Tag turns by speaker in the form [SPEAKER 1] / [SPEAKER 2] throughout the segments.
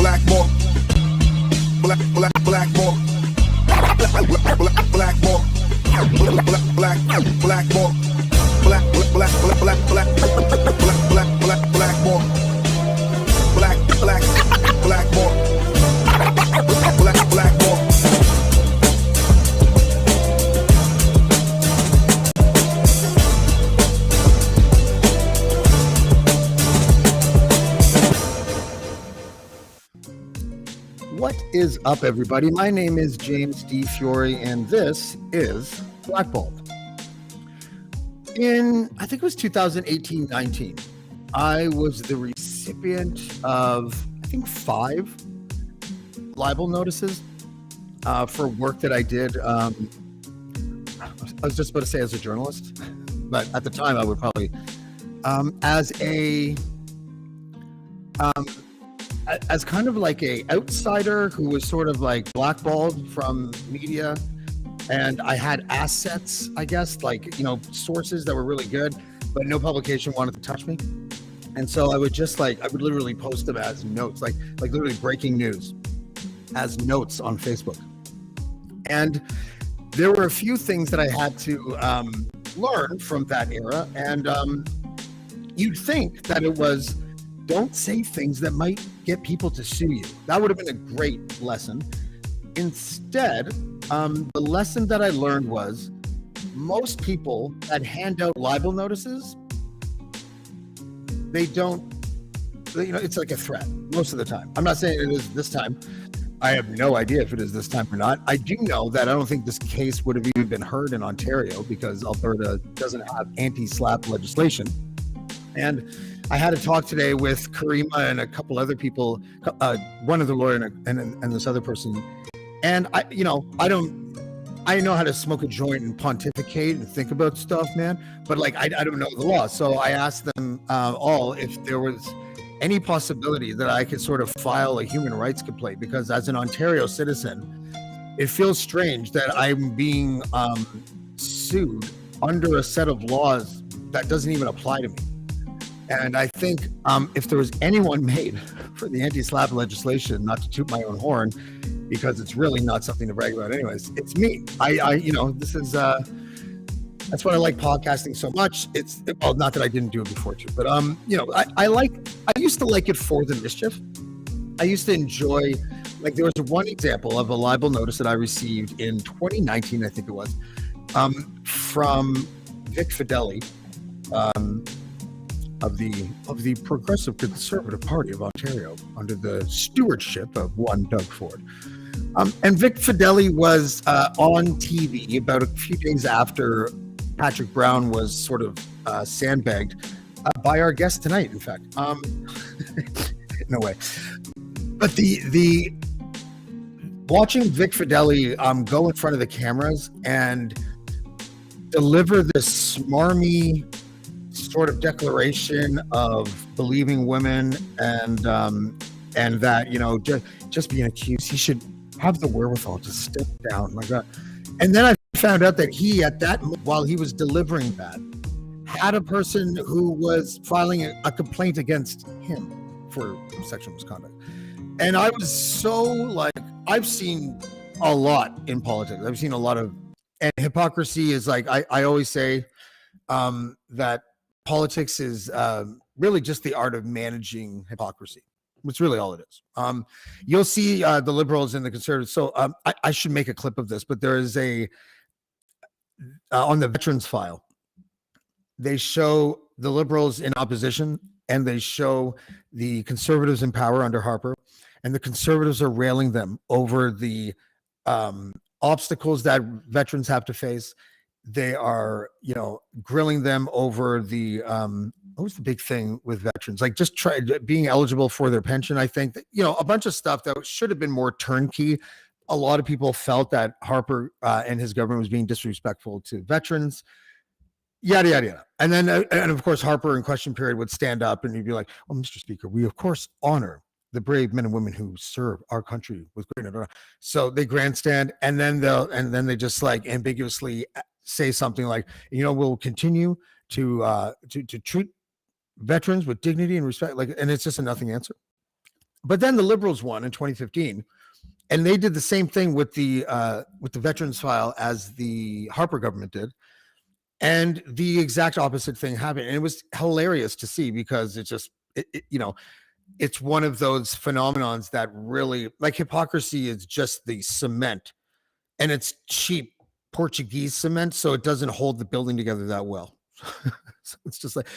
[SPEAKER 1] Blackballed. Blackballed. Blackballed. Blackballed.
[SPEAKER 2] What is up, everybody? My name is James D. Fiore, and this is Blackballed. I think it was 2018-19, I was the recipient of, I think, 5 libel notices for work that I did. I was just about to say as a journalist, but at the time I would probably, as kind of like a outsider who was sort of like blackballed from media, and I had assets, I guess, like, sources that were really good, but no publication wanted to touch me. And so I would literally post them as notes, like literally breaking news as notes on Facebook. And there were a few things that I had to learn from that era. And you'd think that it was, don't say things that might get people to sue you. That would have been a great lesson. Instead, the lesson that I learned was most people that hand out libel notices, they don't, it's like a threat most of the time. I'm not saying it is this time. I have no idea if it is this time or not. I do know that I don't think this case would have even been heard in Ontario because Alberta doesn't have anti-slap legislation. And I had a talk today with Karima and a couple other people, one other lawyer and this other person. And I know how to smoke a joint and pontificate and think about stuff, man. But I don't know the law. So I asked them all if there was any possibility that I could sort of file a human rights complaint, because as an Ontario citizen, it feels strange that I'm being sued under a set of laws that doesn't even apply to me. And I think if there was anyone made for the anti-slap legislation, not to toot my own horn, because it's really not something to brag about anyways, it's me. This is, that's why I like podcasting so much. Well, not that I didn't do it before too, but I used to like it for the mischief. I used to enjoy, there was one example of a libel notice that I received in 2019, I think it was, from Vic Fideli, of the Progressive Conservative Party of Ontario under the stewardship of one Doug Ford. And Vic Fideli was on TV about a few days after Patrick Brown was sort of sandbagged by our guest tonight, in fact. No way. But the watching Vic Fideli go in front of the cameras and deliver this smarmy sort of declaration of believing women and that, just being accused, he should have the wherewithal to step down. My God. And then I found out that while he was delivering that, had a person who was filing a complaint against him for sexual misconduct. And I was so I've seen a lot in politics. I've seen a lot of, and hypocrisy is I always say that politics is really just the art of managing hypocrisy. It's really all it is. You'll see the liberals and the conservatives. So I should make a clip of this, but there is on the veterans file, they show the liberals in opposition and they show the conservatives in power under Harper, and the conservatives are railing them over the obstacles that veterans have to face. They are, grilling them over the, what was the big thing with veterans? Just being eligible for their pension. I think that, a bunch of stuff that should have been more turnkey. A lot of people felt that Harper and his government was being disrespectful to veterans, yada, yada, yada. And then, and of course, Harper in question period would stand up and he'd be like, "Oh, Mr. Speaker, we of course honor the brave men and women who serve our country with great." So they grandstand, and then they just ambiguously say something like, "We'll continue to treat veterans with dignity and respect." And it's just a nothing answer. But then the Liberals won in 2015, and they did the same thing with the veterans file as the Harper government did. And the exact opposite thing happened. And it was hilarious to see because it's just, it's one of those phenomenons that really, like, hypocrisy is just the cement, and it's cheap Portuguese cement, so it doesn't hold the building together that well. So it's just like,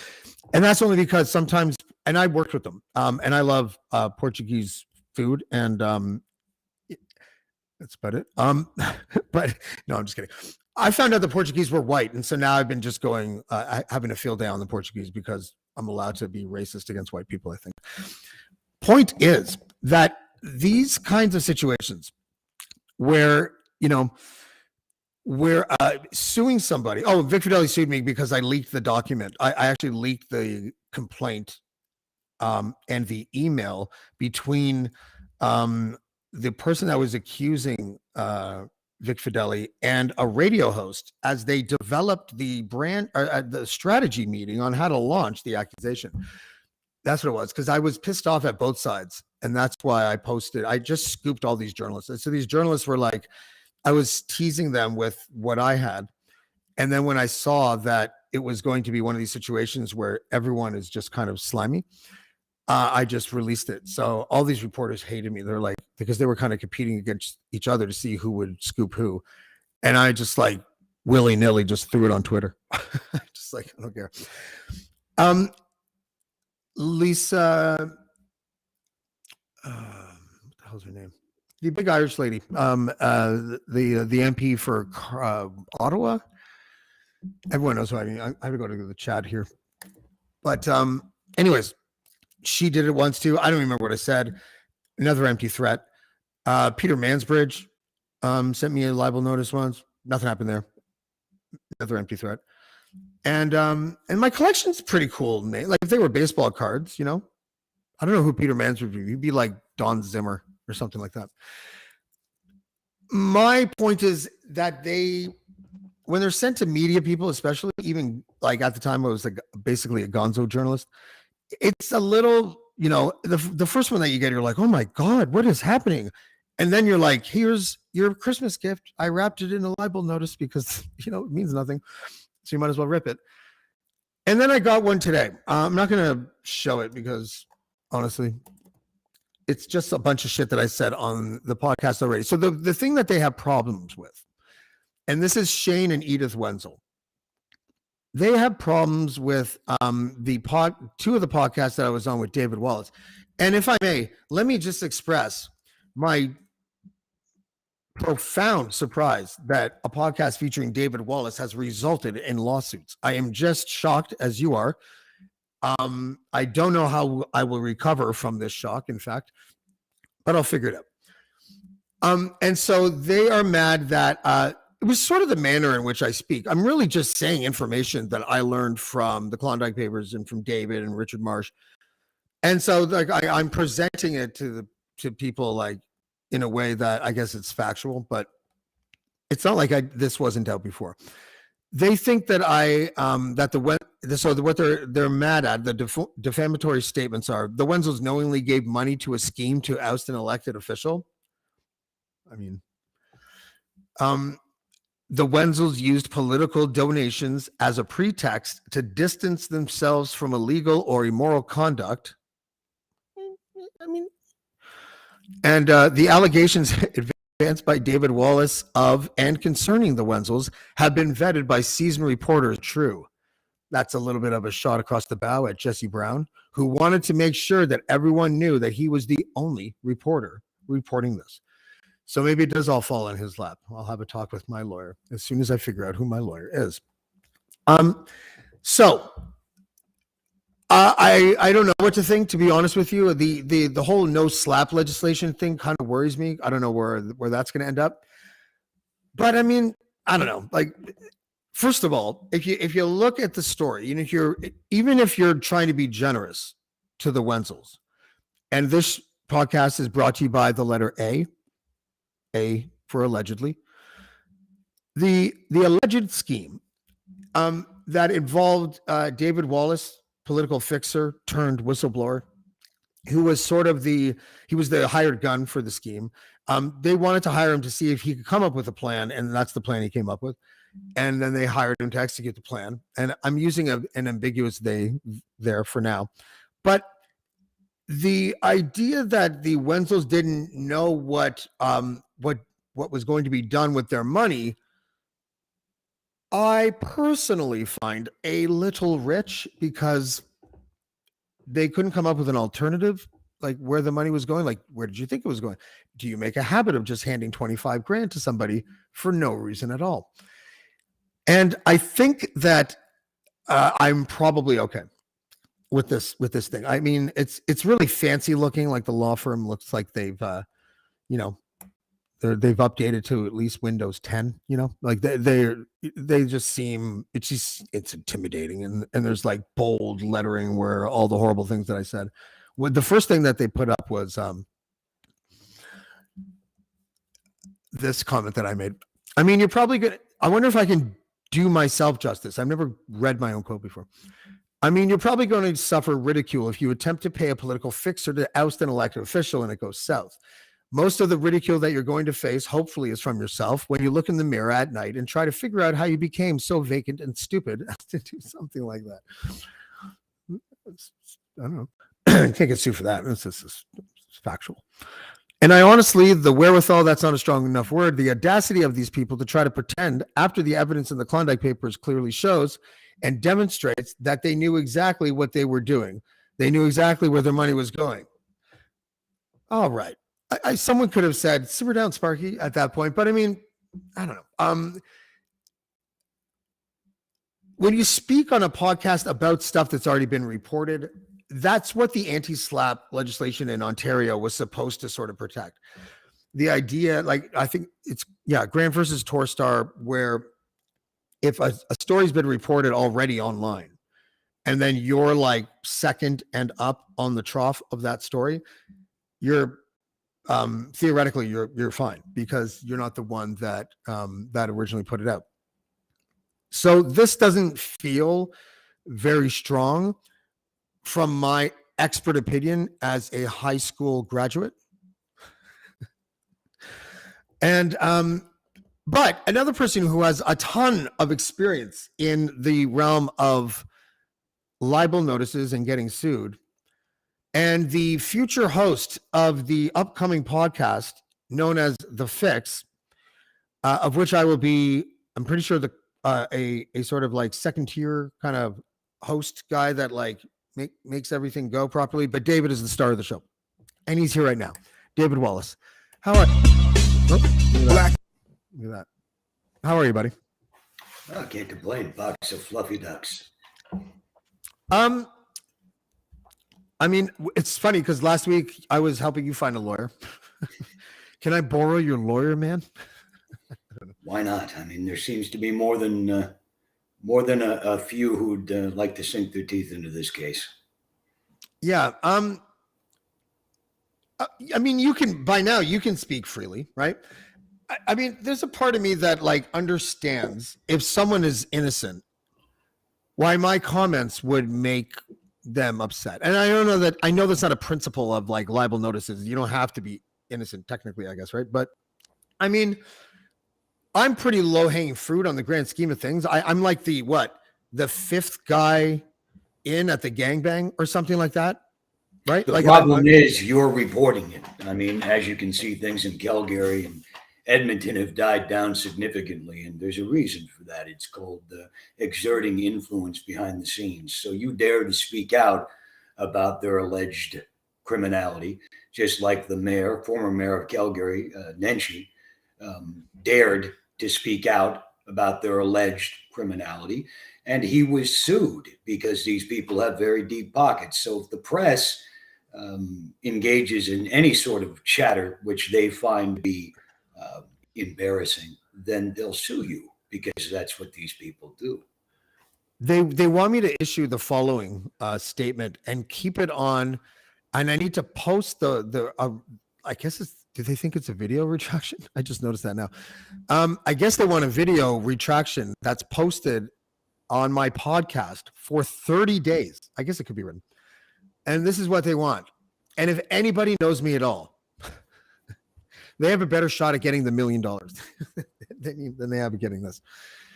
[SPEAKER 2] and that's only because sometimes, and I worked with them, and I love Portuguese food, and that's about it. But no, I'm just kidding. I found out the Portuguese were white, and so now I've been just going, having a field day on the Portuguese because I'm allowed to be racist against white people, I think. Point is that these kinds of situations where, we're suing somebody. Oh, Vic Fideli sued me because I leaked the document. I actually leaked the complaint and the email between the person that was accusing Vic Fideli and a radio host as they developed the the strategy meeting on how to launch the accusation. That's what it was, because I was pissed off at both sides. And that's why I just scooped all these journalists. And so these journalists were like, I was teasing them with what I had. And then when I saw that it was going to be one of these situations where everyone is just kind of slimy, I just released it. So all these reporters hated me. They're like, because they were kind of competing against each other to see who would scoop who. And I just like willy-nilly just threw it on Twitter. Just like, I don't care. Lisa, what the hell's her name? The big Irish lady, the MP for Ottawa. Everyone knows who I mean. I have to go to the chat here. But anyways, she did it once too. I don't remember what I said. Another empty threat. Peter Mansbridge sent me a libel notice once. Nothing happened there. Another empty threat. And my collection's pretty cool. Like if they were baseball cards, I don't know who Peter Mansbridge would be. He'd be like Don Zimmer or something like that. My point is that when they're sent to media people, especially even like at the time I was like basically a gonzo journalist, it's a little, the first one that you get, you're like, oh my God, what is happening? And then you're like, here's your Christmas gift. I wrapped it in a libel notice because, it means nothing. So you might as well rip it. And then I got one today. I'm not going to show it because honestly, it's just a bunch of shit that I said on the podcast already. So the thing that they have problems with, and this is Shane and Edith Wenzel. They have problems with two of the podcasts that I was on with David Wallace. And if I may, let me just express my profound surprise that a podcast featuring David Wallace has resulted in lawsuits. I am just shocked, as you are. I don't know how I will recover from this shock, in fact, but I'll figure it out. And so they are mad that it was sort of the manner in which I speak. I'm really just saying information that I learned from the Klondike Papers and from David and Richard Marsh. And so like I'm presenting it to people like in a way that I guess it's factual, but it's not like this wasn't out before. They think that what they're mad at, the defamatory statements are the Wenzels knowingly gave money to a scheme to oust an elected official. I mean, the Wenzels used political donations as a pretext to distance themselves from illegal or immoral conduct. I mean, and the allegations advanced by David Wallace of and concerning the Wenzels have been vetted by seasoned reporters. True. That's a little bit of a shot across the bow at Jesse Brown, who wanted to make sure that everyone knew that he was the only reporter reporting this. So maybe it does all fall in his lap. I'll have a talk with my lawyer as soon as I figure out who my lawyer is. So I don't know what to think, to be honest with you. The whole no slap legislation thing kind of worries me. I don't know where that's going to end up. But I mean, I don't know. Like, first of all, if you look at the story, even if you're trying to be generous to the Wenzels, and this podcast is brought to you by the letter A for allegedly, the alleged scheme that involved David Wallace, political fixer turned whistleblower, who was sort of he was the hired gun for the scheme. They wanted to hire him to see if he could come up with a plan, and that's the plan he came up with. And then they hired him to execute the plan. And I'm using an ambiguous they there for now. But the idea that the Wenzels didn't know what was going to be done with their money, I personally find a little rich, because they couldn't come up with an alternative, like where the money was going. Like, where did you think it was going? Do you make a habit of just handing 25 grand to somebody for no reason at all? And I think that I'm probably okay with this thing. I mean, it's really fancy looking. Like the law firm looks like they've they've updated to at least Windows 10. Like they just seem, it's intimidating, and there's like bold lettering where all the horrible things that I said. The first thing that they put up was this comment that I made. I mean, you're probably gonna. I wonder if I can do myself justice. I've never read my own quote before. I mean, you're probably going to suffer ridicule if you attempt to pay a political fixer to oust an elected official and it goes south. Most of the ridicule that you're going to face, hopefully, is from yourself when you look in the mirror at night and try to figure out how you became so vacant and stupid as to do something like that. I don't know. Can't get sued for that. It's factual. And I honestly, the wherewithal, that's not a strong enough word, the audacity of these people to try to pretend after the evidence in the Klondike Papers clearly shows and demonstrates that they knew exactly what they were doing. They knew exactly where their money was going. All right. Someone could have said, simmer down, Sparky, at that point. But I mean, I don't know. When you speak on a podcast about stuff that's already been reported, that's what the anti-slap legislation in Ontario was supposed to sort of protect. The idea, like, I think it's, Grant versus Torstar, where if a story's been reported already online, and then you're like second and up on the trough of that story, you're theoretically you're fine, because you're not the one that that originally put it out. So this doesn't feel very strong from my expert opinion as a high school graduate. And but another person who has a ton of experience in the realm of libel notices and getting sued, and the future host of the upcoming podcast known as The Fix, of which I will be, I'm pretty sure, a sort of like second tier kind of host guy that like makes everything go properly. But David is the star of the show, and he's here right now. David Wallace, how are you? Look at that. How are you, buddy?
[SPEAKER 3] I can't complain. Box of fluffy ducks.
[SPEAKER 2] I mean, it's funny because last week I was helping you find a lawyer. Can I borrow your lawyer, man?
[SPEAKER 3] Why not? I mean, there seems to be more than a few who'd like to sink their teeth into this case.
[SPEAKER 2] Yeah. I mean, you can, by now you can speak freely, right? I mean, there's a part of me that like understands if someone is innocent, why my comments would make them upset. And I know that's not a principle of like libel notices. You don't have to be innocent technically, I guess, right? But I mean, I'm pretty low hanging fruit on the grand scheme of things. I'm like the fifth guy in at the gangbang or something like that, right?
[SPEAKER 3] The
[SPEAKER 2] like
[SPEAKER 3] problem is you're reporting it. I mean, as you can see, things in Calgary and Edmonton have died down significantly, and there's a reason for that. It's called exerting influence behind the scenes. So you dare to speak out about their alleged criminality, just like the former mayor of Calgary, Nenshi, dared to speak out about their alleged criminality, and he was sued because these people have very deep pockets. So if the press engages in any sort of chatter which they find to be embarrassing, then they'll sue you, because that's what these people do.
[SPEAKER 2] They want me to issue the following statement and keep it on, and I need to post the I guess do they think it's a video retraction? I just noticed that now. I guess they want a video retraction that's posted on my podcast for 30 days. I guess it could be written. And this is what they want. And if anybody knows me at all, they have a better shot at getting the $1 million than they have at getting this.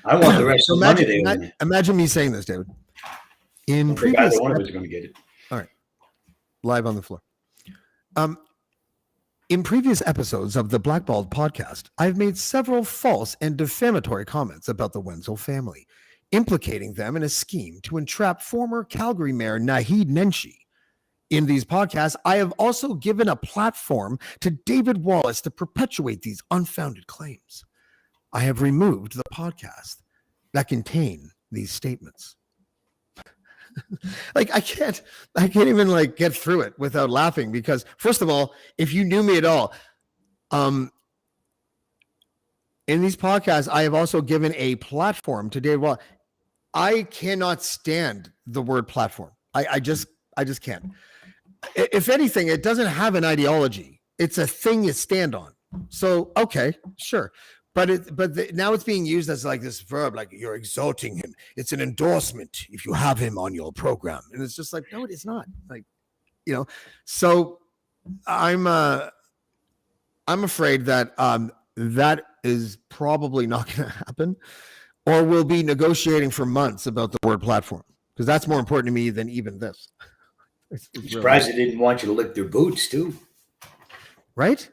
[SPEAKER 3] I want the rest
[SPEAKER 2] So
[SPEAKER 3] of the money they owe me.
[SPEAKER 2] imagine me saying this, David.
[SPEAKER 3] I think either one of us are going to get it.
[SPEAKER 2] All right. Live on the floor. In previous episodes of the Blackballed podcast, I've made several false and defamatory comments about the Wenzel family, implicating them in a scheme to entrap former Calgary Mayor Naheed Nenshi. In these podcasts, I have also given a platform to David Wallace to perpetuate these unfounded claims. I have removed the podcast that contain these statements. Like I can't even like get through it without laughing because first of all, if you knew me at all, in these podcasts, I have also given a platform to David Wallace. I cannot stand the word platform. I just can't. If anything, it doesn't have an ideology. It's a thing you stand on. So, okay, sure. But now it's being used as like this verb, like you're exalting him. It's an endorsement if you have him on your program. And it's just like, no, it is not. Like, so I'm afraid that that is probably not going to happen, or we'll be negotiating for months about the word platform because that's more important to me than even this.
[SPEAKER 3] I'm surprised they didn't want you to lick their boots too.
[SPEAKER 2] Right?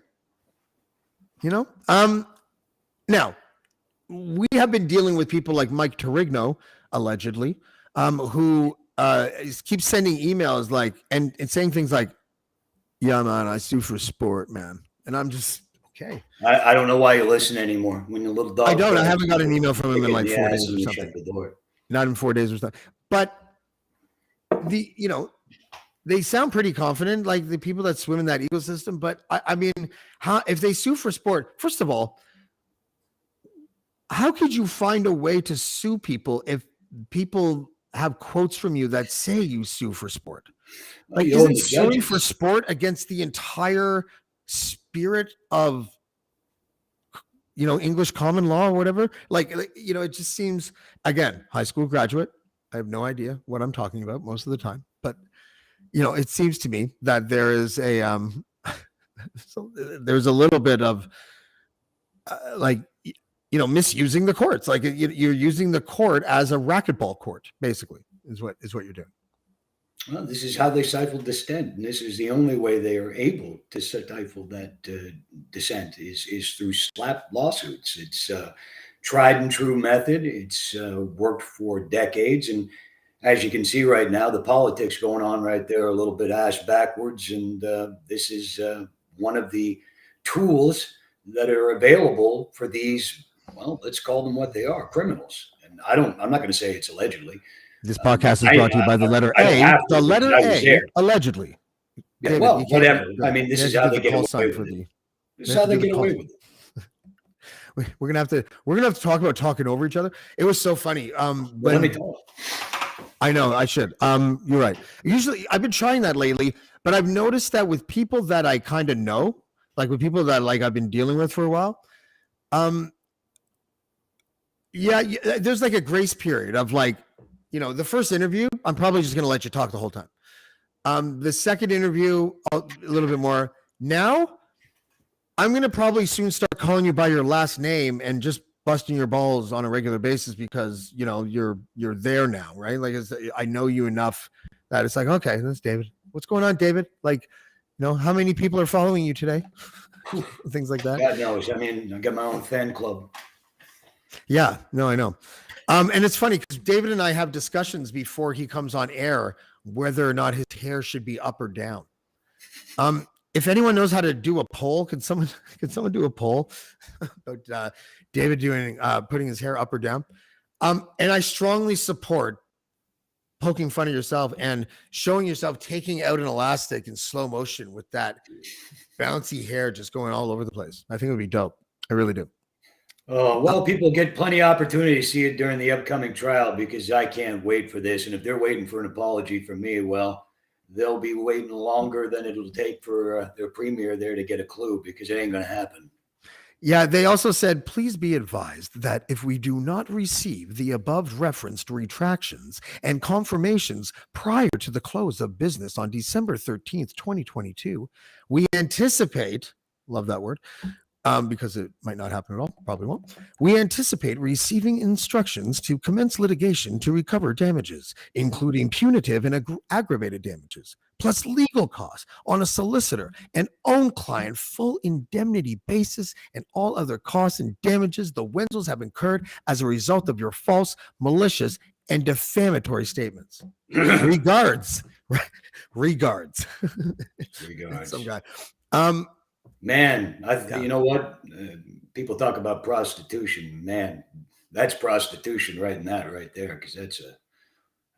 [SPEAKER 2] Now, we have been dealing with people like Mike Torigno, allegedly, who keeps sending emails like and saying things like, yeah, man, I sue for sport, man. And I'm just, okay.
[SPEAKER 3] I don't know why you listen anymore. When the little dog.
[SPEAKER 2] I haven't got an email from him in like 4 days or something. Not in 4 days or something. But they sound pretty confident, like the people that swim in that ecosystem. But I mean, if they sue for sport, first of all, how could you find a way to sue people if people have quotes from you that say you sue for sport? Like, isn't suing for sport against the entire spirit of, English common law or whatever? Like, it just seems, again, high school graduate. I have no idea what I'm talking about most of the time, but it seems to me that there is there's a little bit of misusing the courts. Like you're using the court as a racquetball court, basically, is what you're doing.
[SPEAKER 3] Well, this is how they stifled dissent, and this is the only way they are able to stifle that dissent is through slap lawsuits. It's a tried and true method. It's worked for decades, and as you can see right now, the politics going on right there are a little bit ass backwards, and this is one of the tools that are available for these. Well, let's call them what they are, criminals. And I'm not going to say it's allegedly.
[SPEAKER 2] This podcast is brought to you by the letter A. The letter A, allegedly.
[SPEAKER 3] Yeah, David, well, whatever. I mean, this is how they get away with it. This is how they get away with it.
[SPEAKER 2] We're gonna have to talk about talking over each other. It was so funny.
[SPEAKER 3] Let me talk.
[SPEAKER 2] I know I should. You're right. Usually, I've been trying that lately, but I've noticed that with people that I kind of know, like with people that like I've been dealing with for a while, there's like a grace period of like, the first interview, I'm probably just going to let you talk the whole time. The second interview, a little bit more. Now, I'm going to probably soon start calling you by your last name and just busting your balls on a regular basis because, you're there now, right? Like I know you enough that it's like, okay, that's David. What's going on, David? Like, how many people are following you today? Things like that.
[SPEAKER 3] God knows. I mean, I got my own fan club.
[SPEAKER 2] Yeah, no, I know. And it's funny because David and I have discussions before he comes on air whether or not his hair should be up or down. If anyone knows how to do a poll, can someone do a poll about David putting his hair up or down? And I strongly support poking fun of yourself and showing yourself taking out an elastic in slow motion with that bouncy hair just going all over the place. I think it would be dope. I really do.
[SPEAKER 3] Oh, well, people get plenty of opportunity to see it during the upcoming trial because I can't wait for this. And if they're waiting for an apology from me, well, they'll be waiting longer than it'll take for their premier there to get a clue because it ain't going to happen.
[SPEAKER 2] Yeah, they also said, please be advised that if we do not receive the above referenced retractions and confirmations prior to the close of business on December 13th, 2022, we anticipate, love that word, because it might not happen at all, probably won't. We anticipate receiving instructions to commence litigation to recover damages, including punitive and aggravated damages, plus legal costs on a solicitor and own client full indemnity basis and all other costs and damages the Wenzels have incurred as a result of your false, malicious, and defamatory statements. Regards. Regards.
[SPEAKER 3] Regards.
[SPEAKER 2] Some guy.
[SPEAKER 3] Man,
[SPEAKER 2] Yeah.
[SPEAKER 3] you know what? People talk about prostitution. Man, that's prostitution right in that right there, because that's a,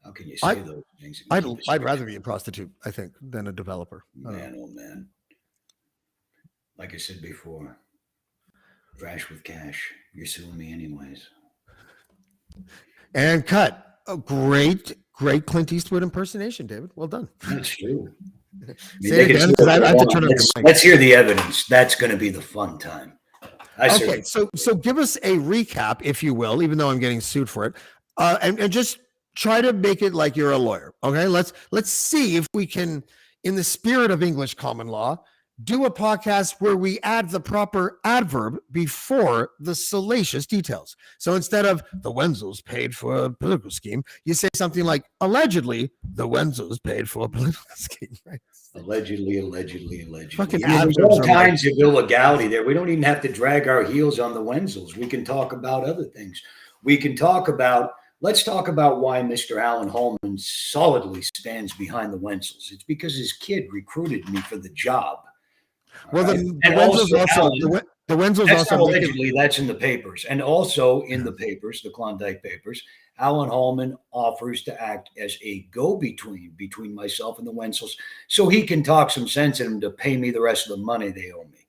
[SPEAKER 3] how can you say those things?
[SPEAKER 2] I'd rather be a prostitute, I think, than a developer.
[SPEAKER 3] Man, oh man. Like I said before, trash with cash. You're suing me anyways.
[SPEAKER 2] And cut. A great Clint Eastwood impersonation, David. Well done.
[SPEAKER 3] That's true.
[SPEAKER 2] Say it again, 'cause I have to turn up your mic.
[SPEAKER 3] Let's hear the evidence. That's going to be the fun time.
[SPEAKER 2] Okay, so give us a recap, if you will, even though I'm getting sued for it, and just try to make it like you're a lawyer. Okay, let's see if we can, in the spirit of English common law, do a podcast where we add the proper adverb before the salacious details. So instead of the Wenzels paid for a political scheme, you say something like, allegedly, the Wenzels paid for a political scheme, right?
[SPEAKER 3] Allegedly.
[SPEAKER 2] Fucking
[SPEAKER 3] There's all kinds of illegality there. We don't even have to drag our heels on the Wenzels. We can talk about other things. We can talk about, let's talk about why Mr. Alan Holman solidly stands behind the Wenzels. It's because his kid recruited me for the job.
[SPEAKER 2] Well, the Wenzels also, the Wenzels
[SPEAKER 3] that's
[SPEAKER 2] also
[SPEAKER 3] allegedly, that's in the papers. And also in the papers, the Klondike papers, Alan Holman offers to act as a go-between between myself and the Wenzels so he can talk some sense in them to pay me the rest of the money they owe me.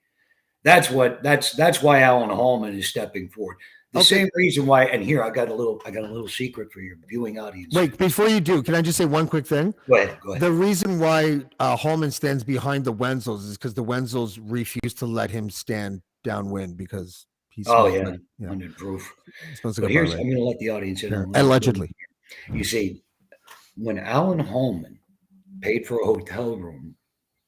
[SPEAKER 3] That's why Alan Holman is stepping forward. The same reason why, and here I got a little secret for your viewing audience.
[SPEAKER 2] Wait, before you do, can I just say one quick thing?
[SPEAKER 3] Go ahead.
[SPEAKER 2] The reason why Holman stands behind the Wenzels is because the Wenzels refuse to let him stand downwind because he's
[SPEAKER 3] 100 proof. But here's, I'm going to let the audience in.
[SPEAKER 2] Allegedly.
[SPEAKER 3] You see, when Alan Holman paid for a hotel room,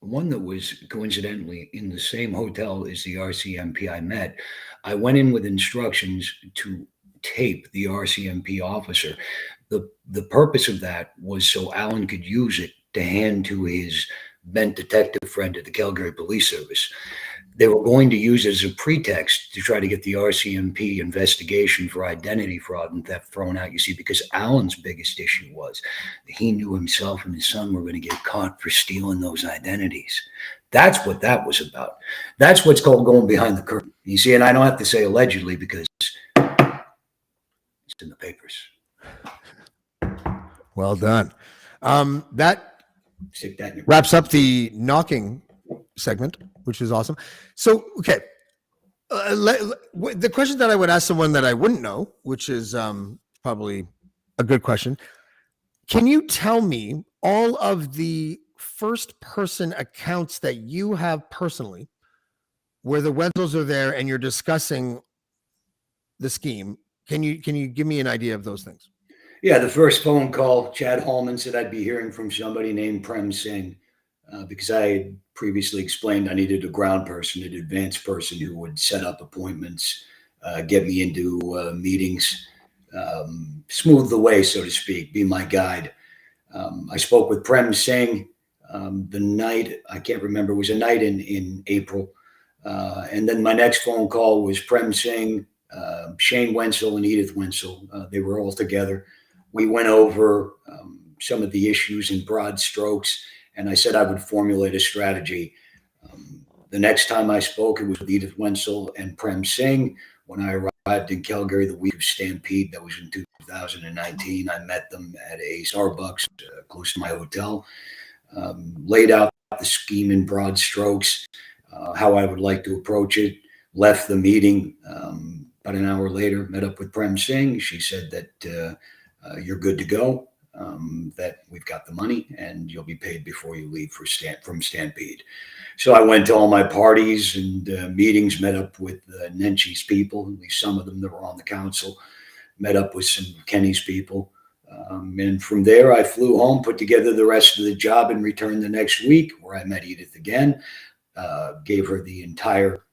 [SPEAKER 3] one that was coincidentally in the same hotel as the RCMP I met, I went in with instructions to tape the RCMP officer. The purpose of that was so Alan could use it to hand to his bent detective friend at the Calgary Police Service. They were going to use it as a pretext to try to get the RCMP investigation for identity fraud and theft thrown out, you see, because Alan's biggest issue was that he knew himself and his son were going to get caught for stealing those identities. That's what that was about. That's what's called going behind the curtain. You see, and I don't have to say allegedly because it's in the papers.
[SPEAKER 2] Well done. That
[SPEAKER 3] Stick that in your
[SPEAKER 2] wraps up the knocking segment, which is awesome. So, okay. The question that I would ask someone that I wouldn't know, which is probably a good question. Can you tell me all of the first person accounts that you have personally where the Wenzels are there and you're discussing the scheme? Can you give me an idea of those things?
[SPEAKER 3] Yeah, the first phone call, Chad Holman said I'd be hearing from somebody named Prem Singh because I had previously explained I needed a ground person, an advanced person who would set up appointments, get me into meetings, smooth the way, so to speak, be my guide. I spoke with Prem Singh the night, I can't remember, it was a night in April. And then my next phone call was Prem Singh, Shane Wenzel and Edith Wenzel. They were all together. We went over some of the issues in broad strokes, and I said I would formulate a strategy. The next time I spoke, it was with Edith Wenzel and Prem Singh. When I arrived in Calgary the week of Stampede, that was in 2019, I met them at a Starbucks close to my hotel, laid out the scheme in broad strokes, how I would like to approach it, left the meeting. About an hour later, met up with Prem Singh. She said that you're good to go. that we've got the money and you'll be paid before you leave from Stampede. So I went to all my parties and meetings, met up with Nenchi's people, at least some of them that were on the council, met up with some of Kenny's people. And from there, I flew home, put together the rest of the job, and returned the next week, where I met Edith again, gave her the entire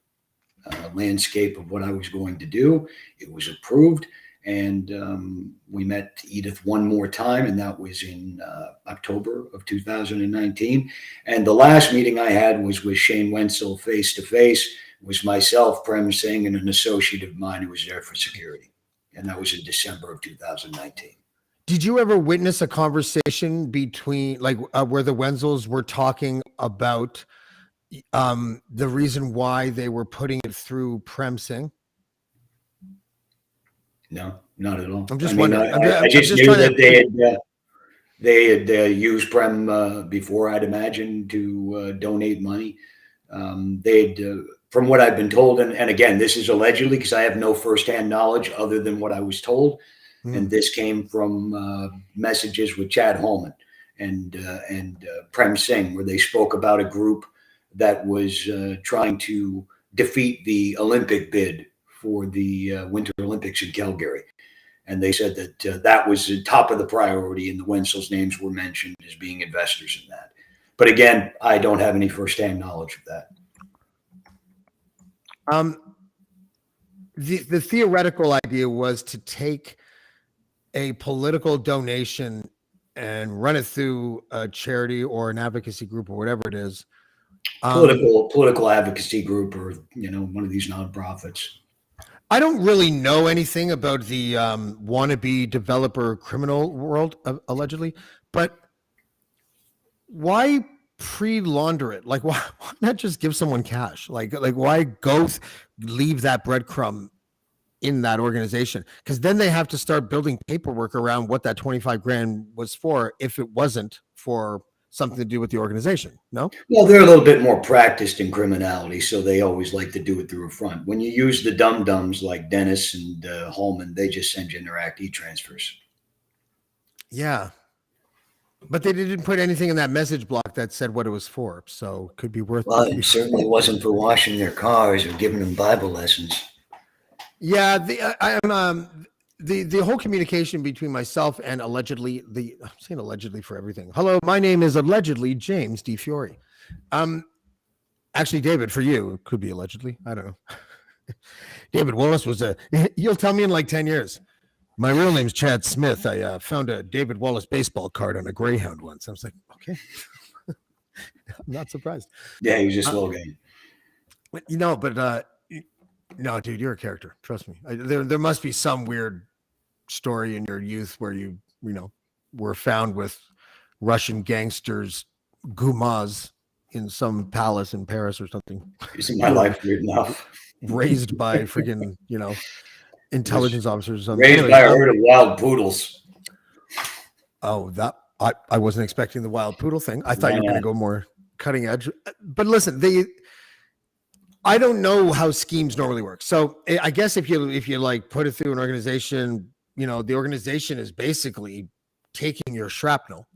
[SPEAKER 3] landscape of what I was going to do. It was approved. And we met Edith one more time, and that was in October of 2019. And the last meeting I had was with Shane Wenzel face to face. It was myself, Prem Singh, and an associate of mine who was there for security. And that was in December of 2019.
[SPEAKER 2] Did you ever witness a conversation between, like, where the Wenzels were talking about the reason why they were putting it through Prem Singh?
[SPEAKER 3] No, not at all.
[SPEAKER 2] I'm just wondering.
[SPEAKER 3] I just knew that they had used Prem before, I'd imagine, to donate money. From what I've been told, and again, this is allegedly because I have no firsthand knowledge other than what I was told. And this came from messages with Chad Holman and Prem Singh, where they spoke about a group that was trying to defeat the Olympic bid for the Winter Olympics in Calgary. And they said that that was the top of the priority, and the Wenzel's names were mentioned as being investors in that. But again, I don't have any firsthand knowledge of that.
[SPEAKER 2] The theoretical idea was to take a political donation and run it through a charity or an advocacy group or whatever it is.
[SPEAKER 3] Political advocacy group, or one of these nonprofits.
[SPEAKER 2] I don't really know anything about the wannabe developer criminal world, allegedly, but why pre-launder it? Like, why not just give someone cash? Like why leave that breadcrumb in that organization? Because then they have to start building paperwork around what that 25 grand was for, if it wasn't for something to do with the organization. No?
[SPEAKER 3] Well, they're a little bit more practiced in criminality, so they always like to do it through a front. When you use the dum-dums like Dennis and Holman, they just send you Interact e-transfers.
[SPEAKER 2] Yeah. But they didn't put anything in that message block that said what it was for, so it could be worth.
[SPEAKER 3] Well, it certainly wasn't for washing their cars or giving them Bible lessons.
[SPEAKER 2] Yeah, the whole communication between myself and allegedly I'm saying allegedly for everything. Hello, my name is allegedly James D. Fiore. Actually, David, for you, it could be allegedly. I don't know. David Wallace was you'll tell me in like 10 years. My real name's Chad Smith. I found a David Wallace baseball card on a Greyhound once. I was like, okay. I'm not surprised.
[SPEAKER 3] Yeah, he was just slow game.
[SPEAKER 2] No, dude, you're a character. Trust me. There must be some weird story in your youth where you were found with Russian gangsters, gumas, in some palace in Paris or something.
[SPEAKER 3] Isn't my life weird enough?
[SPEAKER 2] Raised by freaking, intelligence officers. Or something.
[SPEAKER 3] Raised by a herd of wild poodles.
[SPEAKER 2] Oh, that I wasn't expecting the wild poodle thing. I thought you were going to go more cutting edge. But listen, I don't know how schemes normally work. So I guess if you like put it through an organization, the organization is basically taking the shrapnel.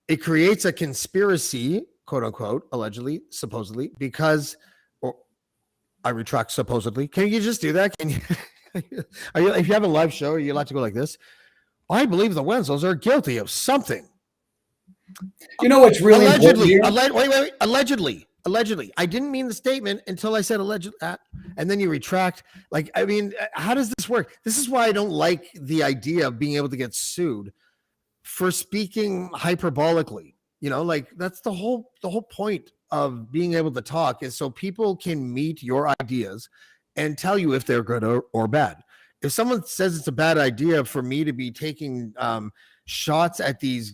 [SPEAKER 2] It creates a conspiracy, quote unquote, allegedly, supposedly, because, or I retract supposedly. Can you just do that? Can you, if you have a live show, are you allowed to go like this? I believe the Wenzels are guilty of something.
[SPEAKER 3] You know what's really
[SPEAKER 2] allegedly,
[SPEAKER 3] wait.
[SPEAKER 2] allegedly. I didn't mean the statement until I said alleged, and then you retract. Like, I mean, how does this work? This is why I don't like the idea of being able to get sued for speaking hyperbolically. Like that's the whole point of being able to talk, is so people can meet your ideas and tell you if they're good or bad. If someone says it's a bad idea for me to be taking shots at the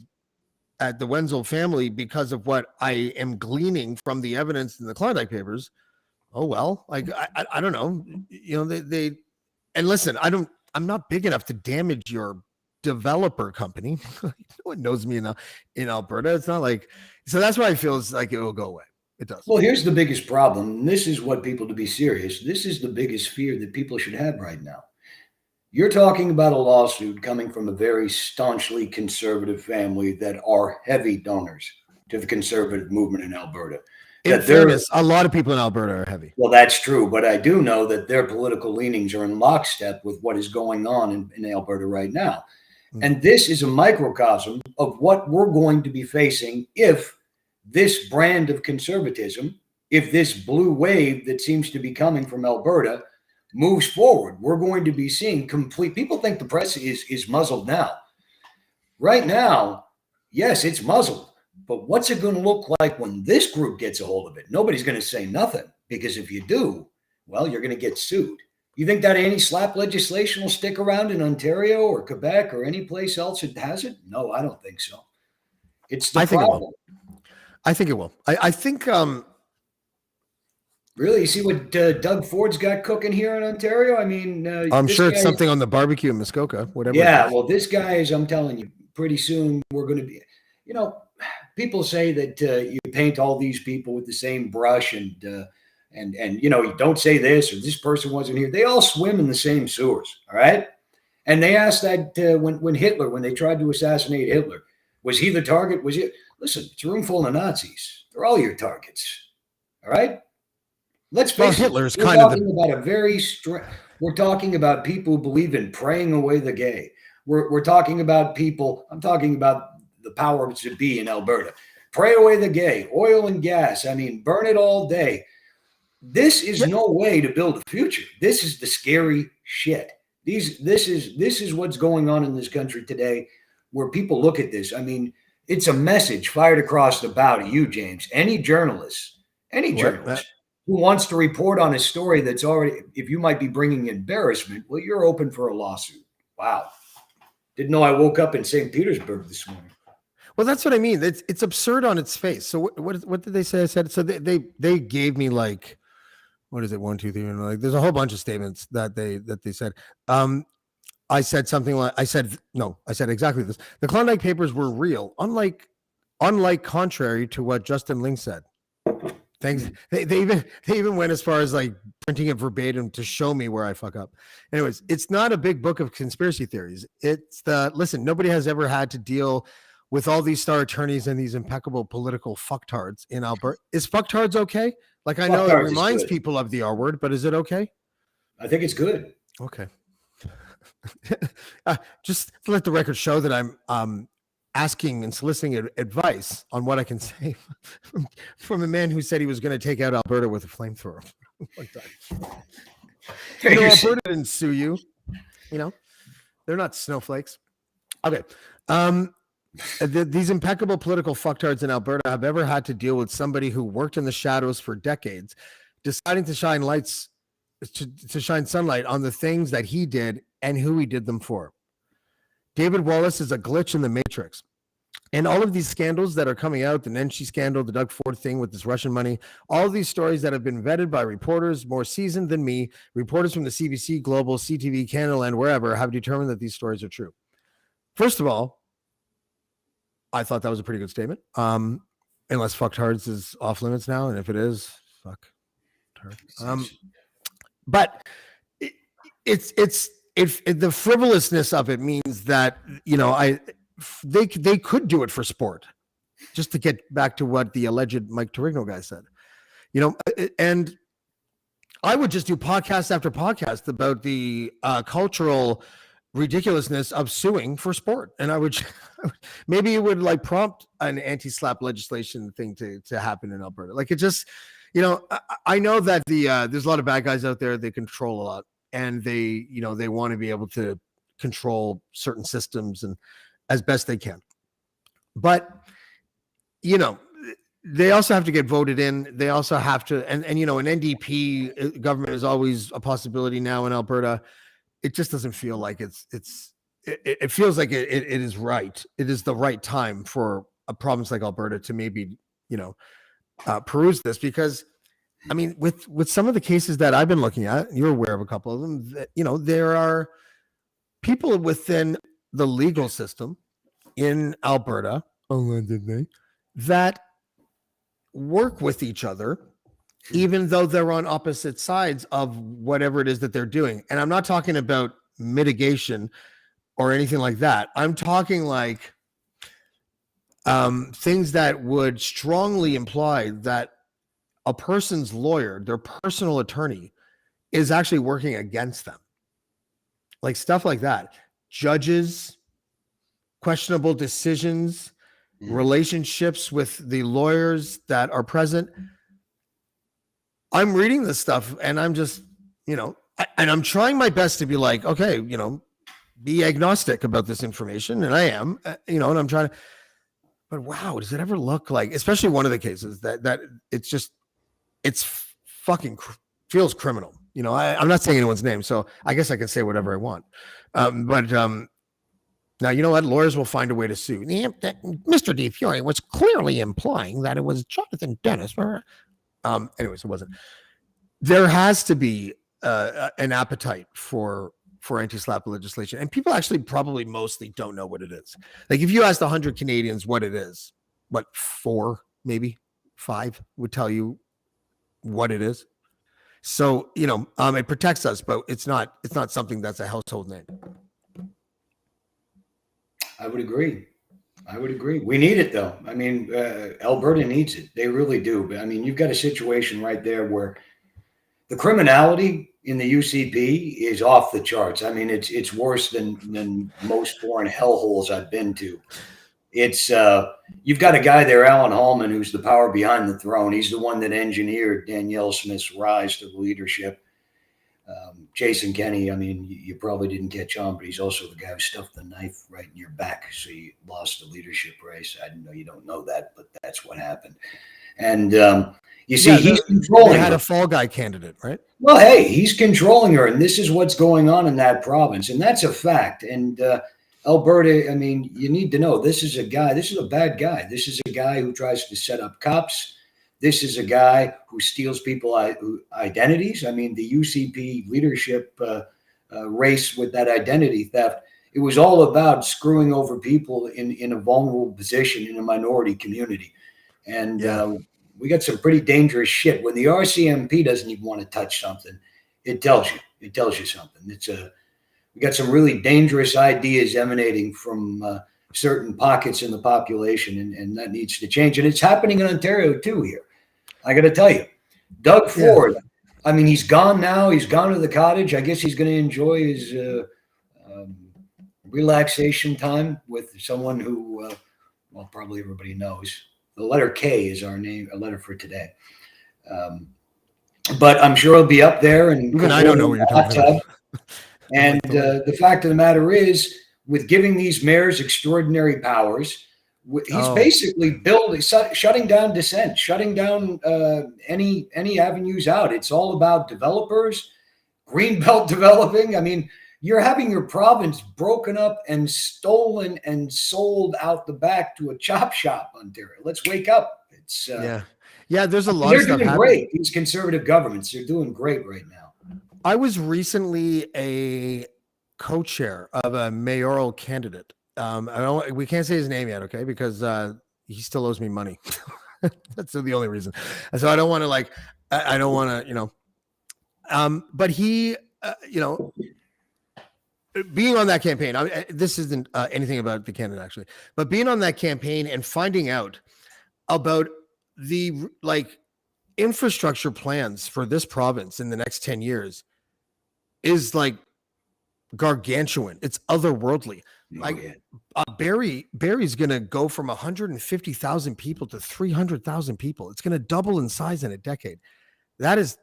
[SPEAKER 2] Wenzel family because of what I am gleaning from the evidence in the Klondike papers, oh well, like I don't know, they and listen, I'm not big enough to damage your developer company. No one knows me in Alberta. It's not like, so that's why I feel it's like it will go away. It does.
[SPEAKER 3] Well, here's the biggest problem. This is what people, to be serious, this is the biggest fear that people should have right now. You're talking about a lawsuit coming from a very staunchly conservative family that are heavy donors to the conservative movement in Alberta.
[SPEAKER 2] In fairness, a lot of people in Alberta are heavy.
[SPEAKER 3] Well, that's true, but I do know that their political leanings are in lockstep with what is going on in Alberta right now. And this is a microcosm of what we're going to be facing if this brand of conservatism, if this blue wave that seems to be coming from Alberta moves forward. We're going to be seeing complete. People think the press is muzzled now. Right now, yes, it's muzzled. But what's it going to look like when this group gets a hold of it? Nobody's going to say nothing, because if you do, well, you're going to get sued. You think that anti-slap legislation will stick around in Ontario or Quebec or any place else that has it? No, I don't think so. It's the problem.
[SPEAKER 2] I think it will. I think
[SPEAKER 3] really, you see what Doug Ford's got cooking here in Ontario? I mean,
[SPEAKER 2] I'm sure it's something on the barbecue in Muskoka, whatever.
[SPEAKER 3] Yeah, well, this guy is, I'm telling you, pretty soon we're going to be, people say that you paint all these people with the same brush and you don't say this or this person wasn't here. They all swim in the same sewers, all right? And they asked that when they tried to assassinate Hitler, was he the target? Was he? Listen, it's a room full of Nazis. They're all your targets, all right? Let's face it.
[SPEAKER 2] Hitler's
[SPEAKER 3] We're talking about people who believe in praying away the gay. We're talking about people. I'm talking about the power to be in Alberta. Pray away the gay, oil and gas. I mean, burn it all day. This is no way to build a future. This is the scary shit. This is what's going on in this country today, where people look at this. I mean, it's a message fired across the bow to you, James. Any journalist who wants to report on a story that's already, if you might be bringing embarrassment, well, you're open for a lawsuit. Wow. Didn't know I woke up in St. Petersburg this morning.
[SPEAKER 2] Well, that's what I mean. It's absurd on its face. So what did they say? I said, so they gave me like, what is it? 1, 2, 3. Like, there's a whole bunch of statements that they said. I said something like, I said exactly this. The Klondike Papers were real, unlike contrary to what Justin Ling said. Thanks. They even went as far as like printing it verbatim to show me where I fuck up. Anyways, it's not a big book of conspiracy theories. Listen, nobody has ever had to deal with all these star attorneys and these impeccable political fucktards in Alberta. Is fucktards okay? Like, I know it reminds people of the R word, but is it okay?
[SPEAKER 3] I think it's good.
[SPEAKER 2] Okay. Just to let the record show that I'm asking and soliciting advice on what I can say from a man who said he was going to take out Alberta with a flamethrower. Alberta didn't sue you. They're not snowflakes. Okay. These impeccable political fucktards in Alberta have ever had to deal with somebody who worked in the shadows for decades, deciding to shine lights, to shine sunlight on the things that he did and who he did them for. David Wallace is a glitch in the matrix. And all of these scandals that are coming out, the Nenshi scandal, the Doug Ford thing with this Russian money, all of these stories that have been vetted by reporters more seasoned than me, reporters from the CBC, Global, CTV, Canadaland, wherever, have determined that these stories are true. First of all, I thought that was a pretty good statement. Unless fucktards is off limits now, and if it is, fuck. But it's the frivolousness of it means that they could do it for sport, just to get back to what the alleged Mike Torigno guy said. And I would just do podcast after podcast about the cultural ridiculousness of suing for sport, and I would maybe it would like prompt an anti-slap legislation thing to happen in Alberta. Like, it just, I know that there's a lot of bad guys out there. They control a lot, and they want to be able to control certain systems and as best they can. But they also have to get voted in. They also have to, and an NDP government is always a possibility now in Alberta. It just doesn't feel like it feels like it is right. It is the right time for a province like Alberta to maybe, peruse this, because I mean, with some of the cases that I've been looking at, you're aware of a couple of them, that, there are people within the legal system in Alberta, allegedly, that work with each other, even though they're on opposite sides of whatever it is that they're doing. And I'm not talking about mitigation or anything like that. I'm talking like things that would strongly imply that a person's lawyer, their personal attorney, is actually working against them. Like stuff like that. Judges, questionable decisions, relationships with the lawyers that are present. I'm reading this stuff and I'm just, and I'm trying my best to be like, okay, be agnostic about this information. And I am, and I'm trying to, but wow, does it ever look like, especially one of the cases that it's fucking feels criminal. I'm not saying anyone's name, so I guess I can say whatever I want. But now, you know what? Lawyers will find a way to sue. Mr. DeFiore was clearly implying that it was Jonathan Dennis. Anyways, it wasn't. There has to be an appetite for anti-SLAPP legislation, and people actually probably mostly don't know what it is. Like if you asked 100 Canadians what it is, 4, maybe 5 would tell you what it is. So, it protects us, but it's not something that's a household name.
[SPEAKER 3] I would agree. We need it though. I mean, Alberta needs it. They really do. But I mean, you've got a situation right there where the criminality in the UCP is off the charts. I mean, it's worse than most foreign hellholes I've been to. It's you've got a guy there, Alan Hallman, who's the power behind the throne. He's the one that engineered Danielle Smith's rise to leadership. Jason Kenney, I mean, you probably didn't catch on, but he's also the guy who stuffed the knife right in your back, so you lost the leadership race. I know you don't know that, but that's what happened. And you see, he's controlling. They
[SPEAKER 2] had a fall guy candidate, right?
[SPEAKER 3] Well, hey, he's controlling her, and this is what's going on in that province, and that's a fact. And Alberta, I mean, you need to know this is a bad guy. This is a guy who tries to set up cops. This is a guy who steals people identities. I mean, the UCP leadership race with that identity theft, it was all about screwing over people in a vulnerable position in a minority community. And we got some pretty dangerous shit. When the RCMP doesn't even want to touch something, it tells you something. We got some really dangerous ideas emanating from certain pockets in the population, and that needs to change. And it's happening in Ontario too here. I got to tell you, Doug Ford, I mean, he's gone now. He's gone to the cottage. I guess he's going to enjoy his relaxation time with someone who, probably everybody knows. The letter K is our name, a letter for today. But I'm sure he'll be up there. And
[SPEAKER 2] even I don't know what you're talking about.
[SPEAKER 3] And the fact of the matter is, with giving these mayors extraordinary powers, he's basically shutting down dissent, shutting down any avenues out. It's all about developers, greenbelt developing. I mean, you're having your province broken up and stolen and sold out the back to a chop shop, Ontario. Let's wake up. It's
[SPEAKER 2] there's a lot.
[SPEAKER 3] They're
[SPEAKER 2] of stuff
[SPEAKER 3] doing
[SPEAKER 2] happening.
[SPEAKER 3] Great. These conservative governments, they're doing great right now.
[SPEAKER 2] I was recently a co-chair of a mayoral candidate. We can't say his name yet, okay? Because he still owes me money. That's the only reason. And so I don't want to I don't want to, but he, being on that campaign, this isn't anything about the candidate actually, but being on that campaign and finding out about the infrastructure plans for this province in the next 10 years is gargantuan. It's otherworldly. Barrie's going to go from 150,000 people to 300,000 people. It's going to double in size in a decade. That is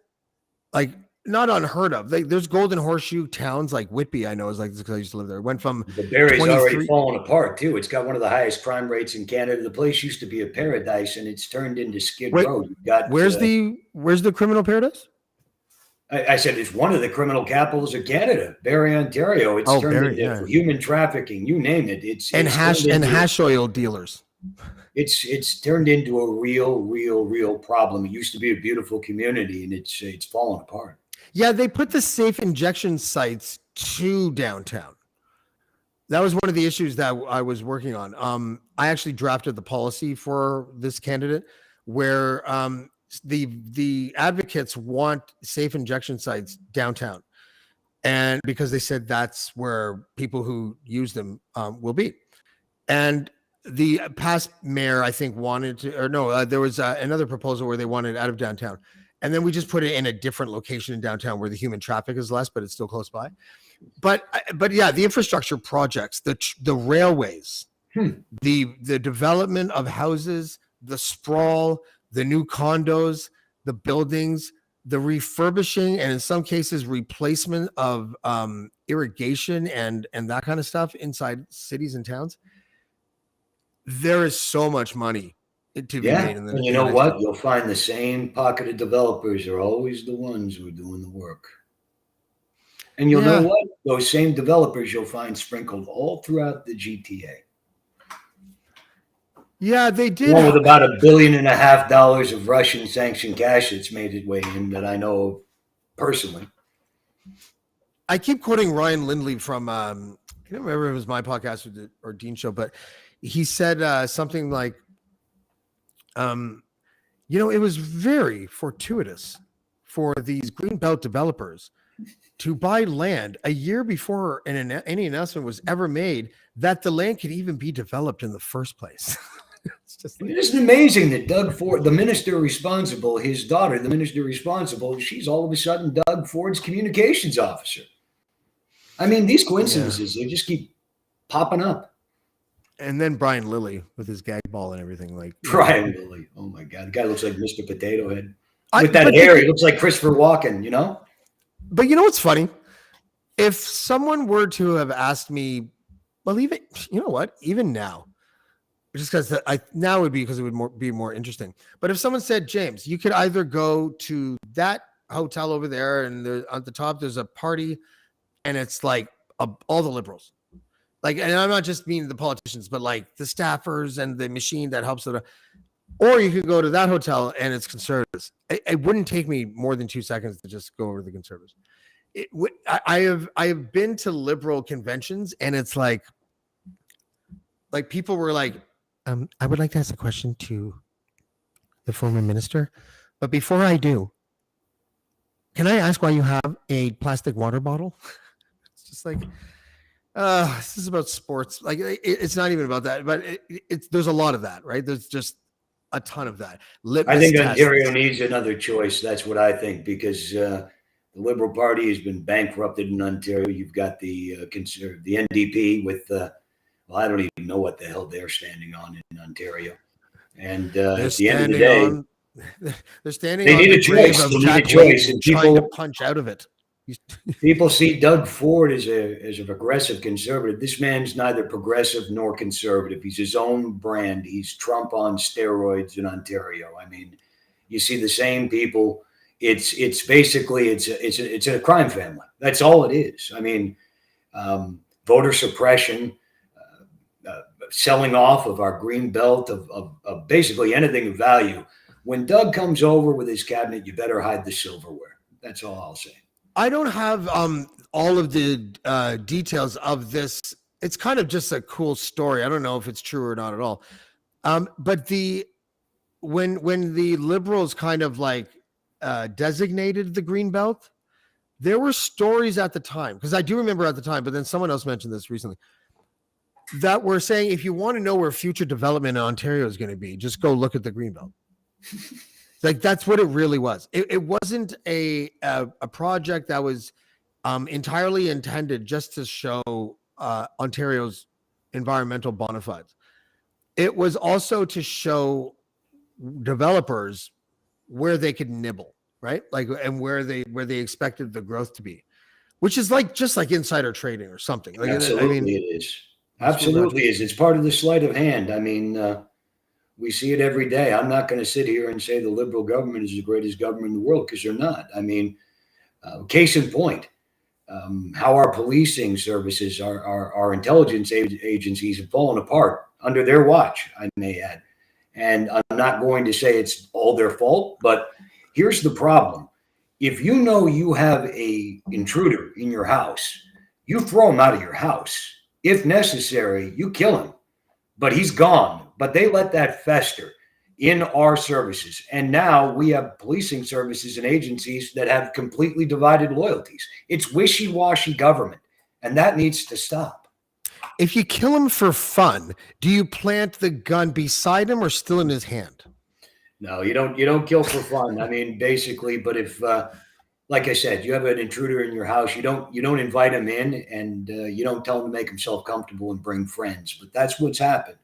[SPEAKER 2] not unheard of. There's golden horseshoe towns like Whitby. I know is like this because I used to live there. It went from
[SPEAKER 3] Barrie's already fallen apart too. It's got one of the highest crime rates in Canada. The place used to be a paradise, and it's turned into Skid Row.
[SPEAKER 2] Where's the criminal paradise?
[SPEAKER 3] I said it's one of the criminal capitals of Canada, Barrie, Ontario. It's turned into human trafficking, you name it. It's
[SPEAKER 2] hash oil dealers.
[SPEAKER 3] It's turned into a real problem. It used to be a beautiful community, and it's fallen apart.
[SPEAKER 2] Yeah, they put the safe injection sites to downtown. That was one of the issues that I was working on. I actually drafted the policy for this candidate where the advocates want safe injection sites downtown. and because they said that's where people who use them will be. And the past mayor, I think, wanted to, or no, there was another proposal where they wanted it out of downtown. And then we just put it in a different location in downtown where the human traffic is less, but it's still close by. But yeah, the infrastructure projects, the railways, the development of houses, the sprawl, the new condos, the buildings, the refurbishing, and in some cases replacement of irrigation and that kind of stuff inside cities and towns. There is so much money to be made.
[SPEAKER 3] And you know what? You'll find the same pocket of developers are always the ones who are doing the work. And you'll know what? Those same developers you'll find sprinkled all throughout the GTA.
[SPEAKER 2] Yeah, they did.
[SPEAKER 3] One with about $1.5 billion of Russian sanctioned cash that's made its way in that I know personally.
[SPEAKER 2] I keep quoting Ryan Lindley from, I don't remember if it was my podcast or Dean's show, but he said something like, it was very fortuitous for these Greenbelt developers to buy land a year before any announcement was ever made that the land could even be developed in the first place. It's just like,
[SPEAKER 3] isn't it amazing that Doug Ford, the minister responsible, his daughter, the minister responsible, she's all of a sudden Doug Ford's communications officer. I mean, these coincidences, they just keep popping up.
[SPEAKER 2] And then Brian Lilly with his gag ball and everything. Like
[SPEAKER 3] Brian Lilly. Oh my God. The guy looks like Mr. Potato Head. With that hair, he looks like Christopher Walken, you know?
[SPEAKER 2] But you know what's funny? If someone were to have asked me, well, even, you know what? Even now, just because now would be because it would be more interesting. But if someone said, James, you could either go to that hotel over there and at the top, there's a party and it's like all the liberals. Like, and I'm not just meaning the politicians, but like the staffers and the machine that helps it. Or you could go to that hotel and it's conservatives. It wouldn't take me more than 2 seconds to just go over to the conservatives. I have been to liberal conventions and it's like people were like, I would like to ask a question to the former minister, but before I do, can I ask why you have a plastic water bottle? It's just like, this is about sports. Like it's not even about that, but there's a lot of that, right? There's just a ton of that.
[SPEAKER 3] I think Ontario needs another choice. That's what I think, because the Liberal Party has been bankrupted in Ontario. You've got the NDP with, I don't even know what the hell they're standing on in Ontario. And at the end of the day,
[SPEAKER 2] they're standing.
[SPEAKER 3] They
[SPEAKER 2] on
[SPEAKER 3] need
[SPEAKER 2] the
[SPEAKER 3] a choice.
[SPEAKER 2] grave
[SPEAKER 3] They
[SPEAKER 2] of
[SPEAKER 3] need a
[SPEAKER 2] Jack
[SPEAKER 3] choice,
[SPEAKER 2] Layton
[SPEAKER 3] and
[SPEAKER 2] trying to punch out of it.
[SPEAKER 3] People see Doug Ford as a progressive conservative. This man's neither progressive nor conservative. He's his own brand. He's Trump on steroids in Ontario. I mean, you see the same people. It's basically it's a crime family. That's all it is. I mean, voter suppression, selling off of our green belt of basically anything of value. When Doug comes over with his cabinet, you better hide the silverware. That's all I'll say.
[SPEAKER 2] I don't have all of the details of this. It's kind of just a cool story. I don't know if it's true or not at all. But when the Liberals kind of like designated the green belt, there were stories at the time, because I do remember at the time, but then someone else mentioned this recently, that were saying if you want to know where future development in Ontario is going to be, just go look at the green belt. Like that's what it really was. It wasn't a project that was entirely intended just to show Ontario's environmental bona fides. It was also to show developers where they could nibble, right? Like, and where they expected the growth to be, which is like just like insider trading or something. Like,
[SPEAKER 3] absolutely,
[SPEAKER 2] I mean,
[SPEAKER 3] it is. Absolutely is. It's part of the sleight of hand. I mean. We see it every day. I'm not going to sit here and say the Liberal government is the greatest government in the world, because they're not. I mean, case in point, how our policing services, our intelligence agencies have fallen apart under their watch, I may add. And I'm not going to say it's all their fault, but here's the problem. If you know you have a intruder in your house, you throw him out of your house. If necessary, you kill him, but he's gone. But they let that fester. in our services. And now we have policing services and agencies that have completely divided loyalties. It's wishy-washy government, and that needs to stop.
[SPEAKER 2] If you kill him for fun, do you plant the gun beside him or still in his hand?
[SPEAKER 3] No, you don't kill for fun. I mean, basically, but if like I said, you have an intruder in your house, you don't invite him in, and you don't tell him to make himself comfortable and bring friends. But that's what's happened.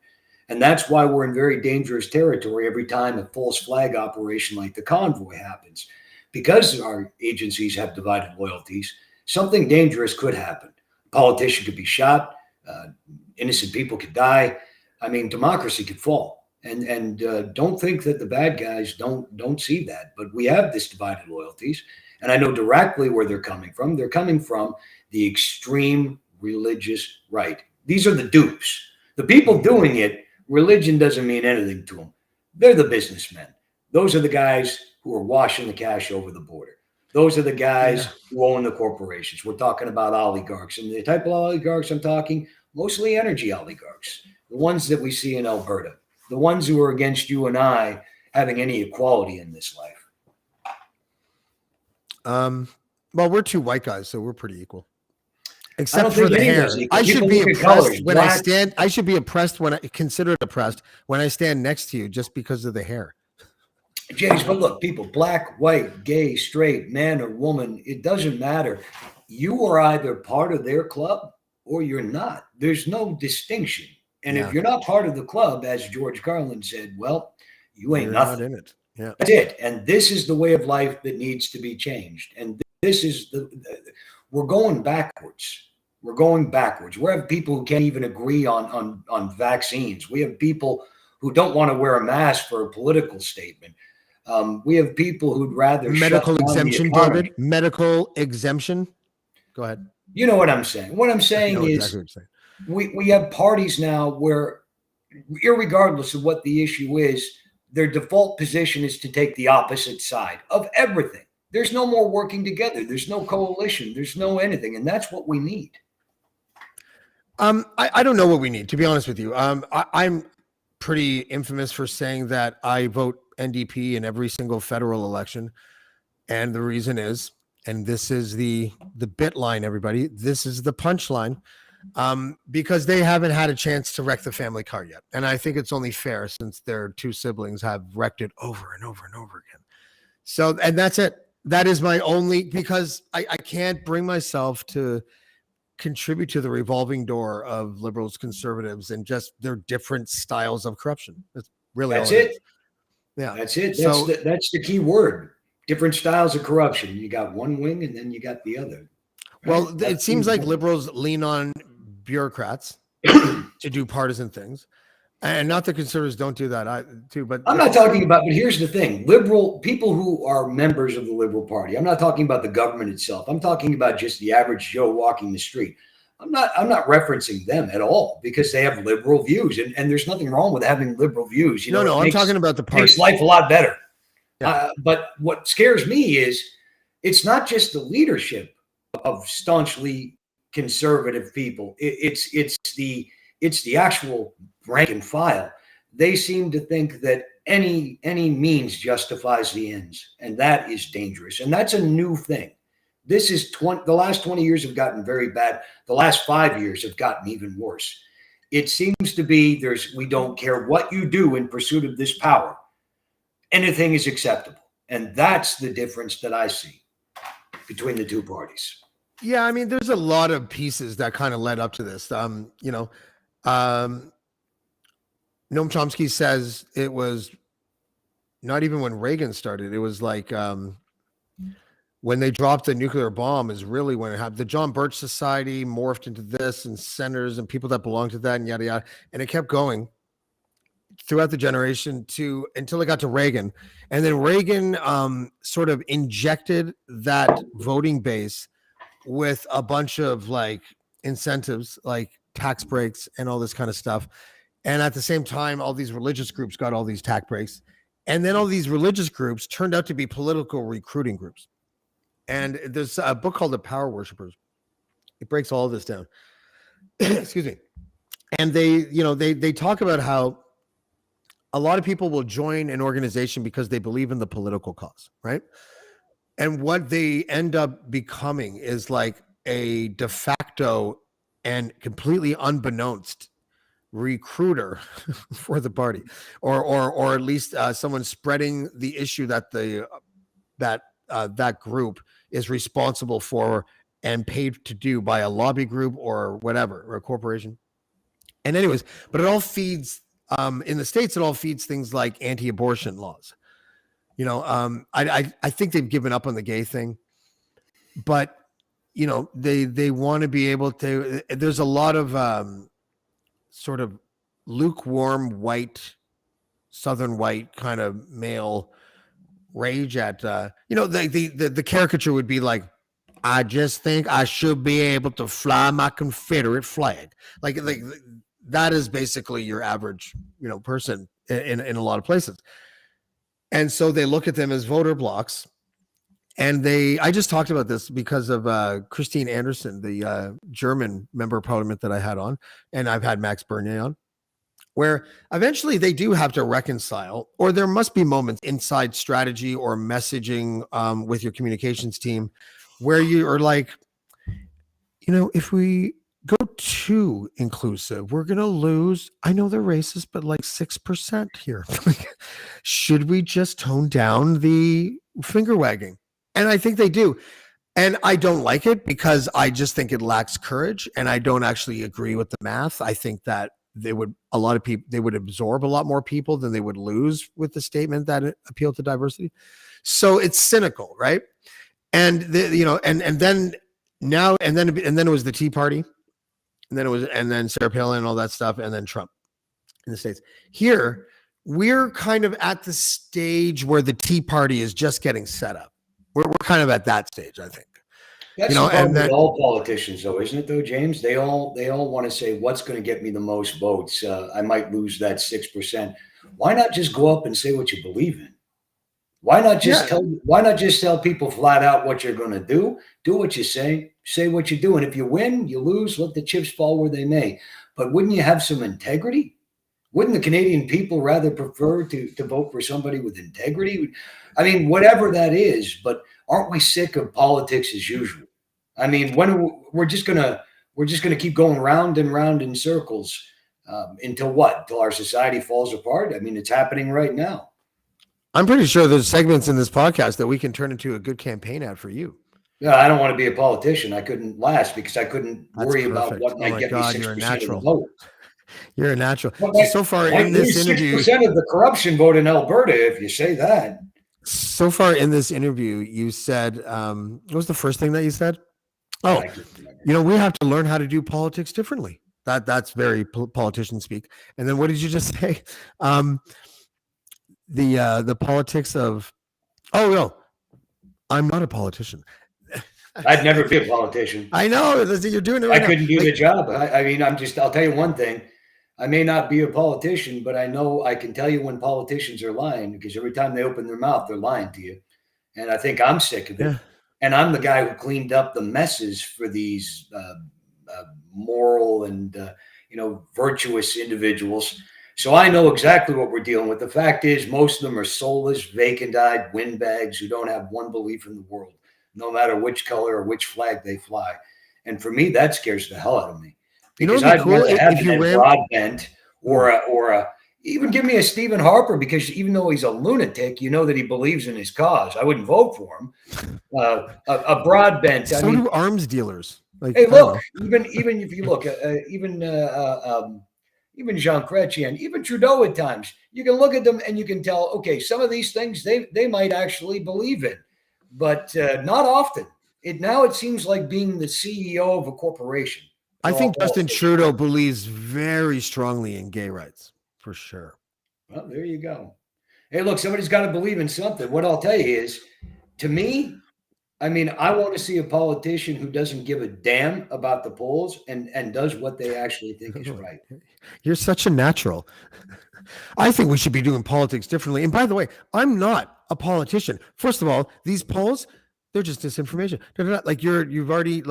[SPEAKER 3] And that's why we're in very dangerous territory every time a false flag operation like the convoy happens. Because our agencies have divided loyalties, something dangerous could happen. A politician could be shot, innocent people could die. I mean, democracy could fall. And don't think that the bad guys don't see that. But we have this divided loyalties. And I know directly where they're coming from. They're coming from the extreme religious right. These are the dupes. The people doing it, religion doesn't mean anything to them. They're the businessmen. Those are the guys who are washing the cash over the border. Those are the guys who own the corporations. We're talking about oligarchs. And the type of oligarchs I'm talking, mostly energy oligarchs. The ones that we see in Alberta. The ones who are against you and I having any equality in this life.
[SPEAKER 2] Well, we're two white guys, so we're pretty equal. Except for
[SPEAKER 3] think
[SPEAKER 2] the hair.
[SPEAKER 3] anyone's equal.
[SPEAKER 2] I should
[SPEAKER 3] People
[SPEAKER 2] be
[SPEAKER 3] look at
[SPEAKER 2] oppressed
[SPEAKER 3] colors.
[SPEAKER 2] when I
[SPEAKER 3] Black-
[SPEAKER 2] stand. I should be oppressed when I considered oppressed when I stand next to you just because of the hair.
[SPEAKER 3] James, but look, people, black, white, gay, straight, man or woman, it doesn't matter. You are either part of their club or you're not. There's no distinction. And
[SPEAKER 2] Yeah.
[SPEAKER 3] if you're not part of the club, as George Carlin said, well, you ain't
[SPEAKER 2] You're
[SPEAKER 3] nothing.
[SPEAKER 2] not in it. Yeah.
[SPEAKER 3] That's it. And this is the way of life that needs to be changed. And this is we're going backwards. We're going backwards. We have people who can't even agree on vaccines. We have people who don't want to wear a mask for a political statement. We have people who'd rather
[SPEAKER 2] Medical
[SPEAKER 3] shut down the
[SPEAKER 2] exemption,
[SPEAKER 3] economy.
[SPEAKER 2] David. Medical exemption. Go ahead.
[SPEAKER 3] You know what I'm saying. What I'm
[SPEAKER 2] I
[SPEAKER 3] saying
[SPEAKER 2] know
[SPEAKER 3] is
[SPEAKER 2] exactly what you're saying.
[SPEAKER 3] we have parties now where, irregardless of what the issue is, their default position is to take the opposite side of everything. There's no more working together. There's no coalition. There's no anything. And that's what we need.
[SPEAKER 2] I don't know what we need, to be honest with you. I'm pretty infamous for saying that I vote NDP in every single federal election. And the reason is, and this is the bit line, everybody, this is the punchline, because they haven't had a chance to wreck the family car yet. And I think it's only fair since their two siblings have wrecked it over and over and over again. So, and that's it. That is my only, because I can't bring myself to contribute to the revolving door of liberals, conservatives, and just their different styles of corruption. That's really
[SPEAKER 3] That's
[SPEAKER 2] all
[SPEAKER 3] it.
[SPEAKER 2] Yeah.
[SPEAKER 3] That's it.
[SPEAKER 2] So-
[SPEAKER 3] That's the key word. Different styles of corruption. You got one wing and then you got the other.
[SPEAKER 2] Well,
[SPEAKER 3] Right?
[SPEAKER 2] it seems like liberals lean on bureaucrats to do partisan things. And not that conservatives don't do that too, but
[SPEAKER 3] I'm not talking about, but here's the thing. Liberal people who are members of the Liberal Party. I'm not talking about the government itself. I'm talking about just the average Joe walking the street. I'm not referencing them at all because they have liberal views. And there's nothing wrong with having liberal views.
[SPEAKER 2] No, I'm talking about the party.
[SPEAKER 3] Makes life a lot better.
[SPEAKER 2] Yeah.
[SPEAKER 3] But what scares me is it's not just the leadership of staunchly conservative people. It's the actual rank and file. They seem to think that any means justifies the ends, and that is dangerous. And that's a new thing. This is the last 20 years have gotten very bad. The last 5 years have gotten even worse. It seems to be we don't care what you do in pursuit of this power. Anything is acceptable. And that's the difference that I see between the two parties.
[SPEAKER 2] Yeah, I mean, there's a lot of pieces that kind of led up to this. Noam Chomsky says it was not even when Reagan started. It was like when they dropped the nuclear bomb is really when it happened. The John Birch Society morphed into this, and senators and people that belonged to that, and yada yada, and it kept going throughout the generation until it got to Reagan. And then Reagan sort of injected that voting base with a bunch of like incentives, like tax breaks and all this kind of stuff. And at the same time, all these religious groups got all these tax breaks. And then all these religious groups turned out to be political recruiting groups. And there's a book called The Power Worshippers. It breaks all of this down. Excuse me. And they talk about how a lot of people will join an organization because they believe in the political cause, right? And what they end up becoming is like a de facto and completely unbeknownst recruiter for the party, or at least someone spreading the issue that that group is responsible for and paid to do by a lobby group or whatever, or a corporation. And anyways, but it all feeds in the States, it all feeds things like anti-abortion laws. I think they've given up on the gay thing, but they want to be able to. There's a lot of sort of lukewarm white, Southern white kind of male rage at the caricature would be like, I just think I should be able to fly my Confederate flag. Like that is basically your average person in a lot of places. And so they look at them as voter blocks. And I just talked about this because of Christine Anderson, the German member of parliament that I had on, and I've had Max Bernier on, where eventually they do have to reconcile, or there must be moments inside strategy or messaging with your communications team where you are like, if we go too inclusive, we're going to lose. I know they're racist, but like 6% here. Should we just tone down the finger wagging? And I think they do. And I don't like it because I just think it lacks courage. And I don't actually agree with the math. I think that they would absorb a lot more people than they would lose with the statement that it appealed to diversity. So it's cynical, right? And then it was the Tea Party, and then Sarah Palin and all that stuff, and then Trump in the States. Here, we're kind of at the stage where the Tea Party is just getting set up. We're kind of at that stage, I think.
[SPEAKER 3] That's the problem with all politicians, though, isn't it? Though, James, they all want to say, "What's going to get me the most votes? I might lose that 6%." Why not just go up and say what you believe in? Why not just tell people flat out what you're going to do? Do what you say what you do, and if you win, you lose. Let the chips fall where they may. But wouldn't you have some integrity? Wouldn't the Canadian people rather prefer to vote for somebody with integrity? I mean, whatever that is, but aren't we sick of politics as usual? I mean, we're just gonna keep going round and round in circles until what? Until our society falls apart? I mean, it's happening right now.
[SPEAKER 2] I'm pretty sure there's segments in this podcast that we can turn into a good campaign ad for you.
[SPEAKER 3] Yeah, I don't want to be a politician. I couldn't last because I couldn't worry about what might get me 6% of the vote.
[SPEAKER 2] You're a natural.
[SPEAKER 3] Well,
[SPEAKER 2] so far in this interview,
[SPEAKER 3] 6% of the corruption vote in Alberta, if you say that.
[SPEAKER 2] So far in this interview, you said, what was the first thing that you said? Oh, we have to learn how to do politics differently. That's very politician speak. And then what did you just say? The politics of, oh no, I'm not a politician.
[SPEAKER 3] I'd never be a politician.
[SPEAKER 2] I know you're doing it right now.
[SPEAKER 3] I couldn't do the job. I'll tell you one thing. I may not be a politician, but I know I can tell you when politicians are lying, because every time they open their mouth, they're lying to you. And I think I'm sick of it. Yeah. And I'm the guy who cleaned up the messes for these moral and virtuous individuals. So I know exactly what we're dealing with. The fact is, most of them are soulless, vacant-eyed windbags who don't have one belief in the world, no matter which color or which flag they fly. And for me, that scares the hell out of me. Because I'd rather have an Ed Broadbent or even give me a Stephen Harper, because even though he's a lunatic, that he believes in his cause. I wouldn't vote for him. A Broadbent.
[SPEAKER 2] So do arms dealers.
[SPEAKER 3] Hey, look, even if you look, even Jean Chrétien, even Trudeau at times, you can look at them and you can tell, okay, some of these things they might actually believe in, but not often. It seems like being the CEO of a corporation.
[SPEAKER 2] I think Justin Trudeau believes very strongly in gay rights, for sure.
[SPEAKER 3] Well, there you go. Hey, look, somebody's got to believe in something. What I'll tell you is, to me, I want to see a politician who doesn't give a damn about the polls and does what they actually think is right.
[SPEAKER 2] You're such a natural. I think we should be doing politics differently. And by the way, I'm not a politician. First of all, these polls, they're just disinformation. They're not like you've already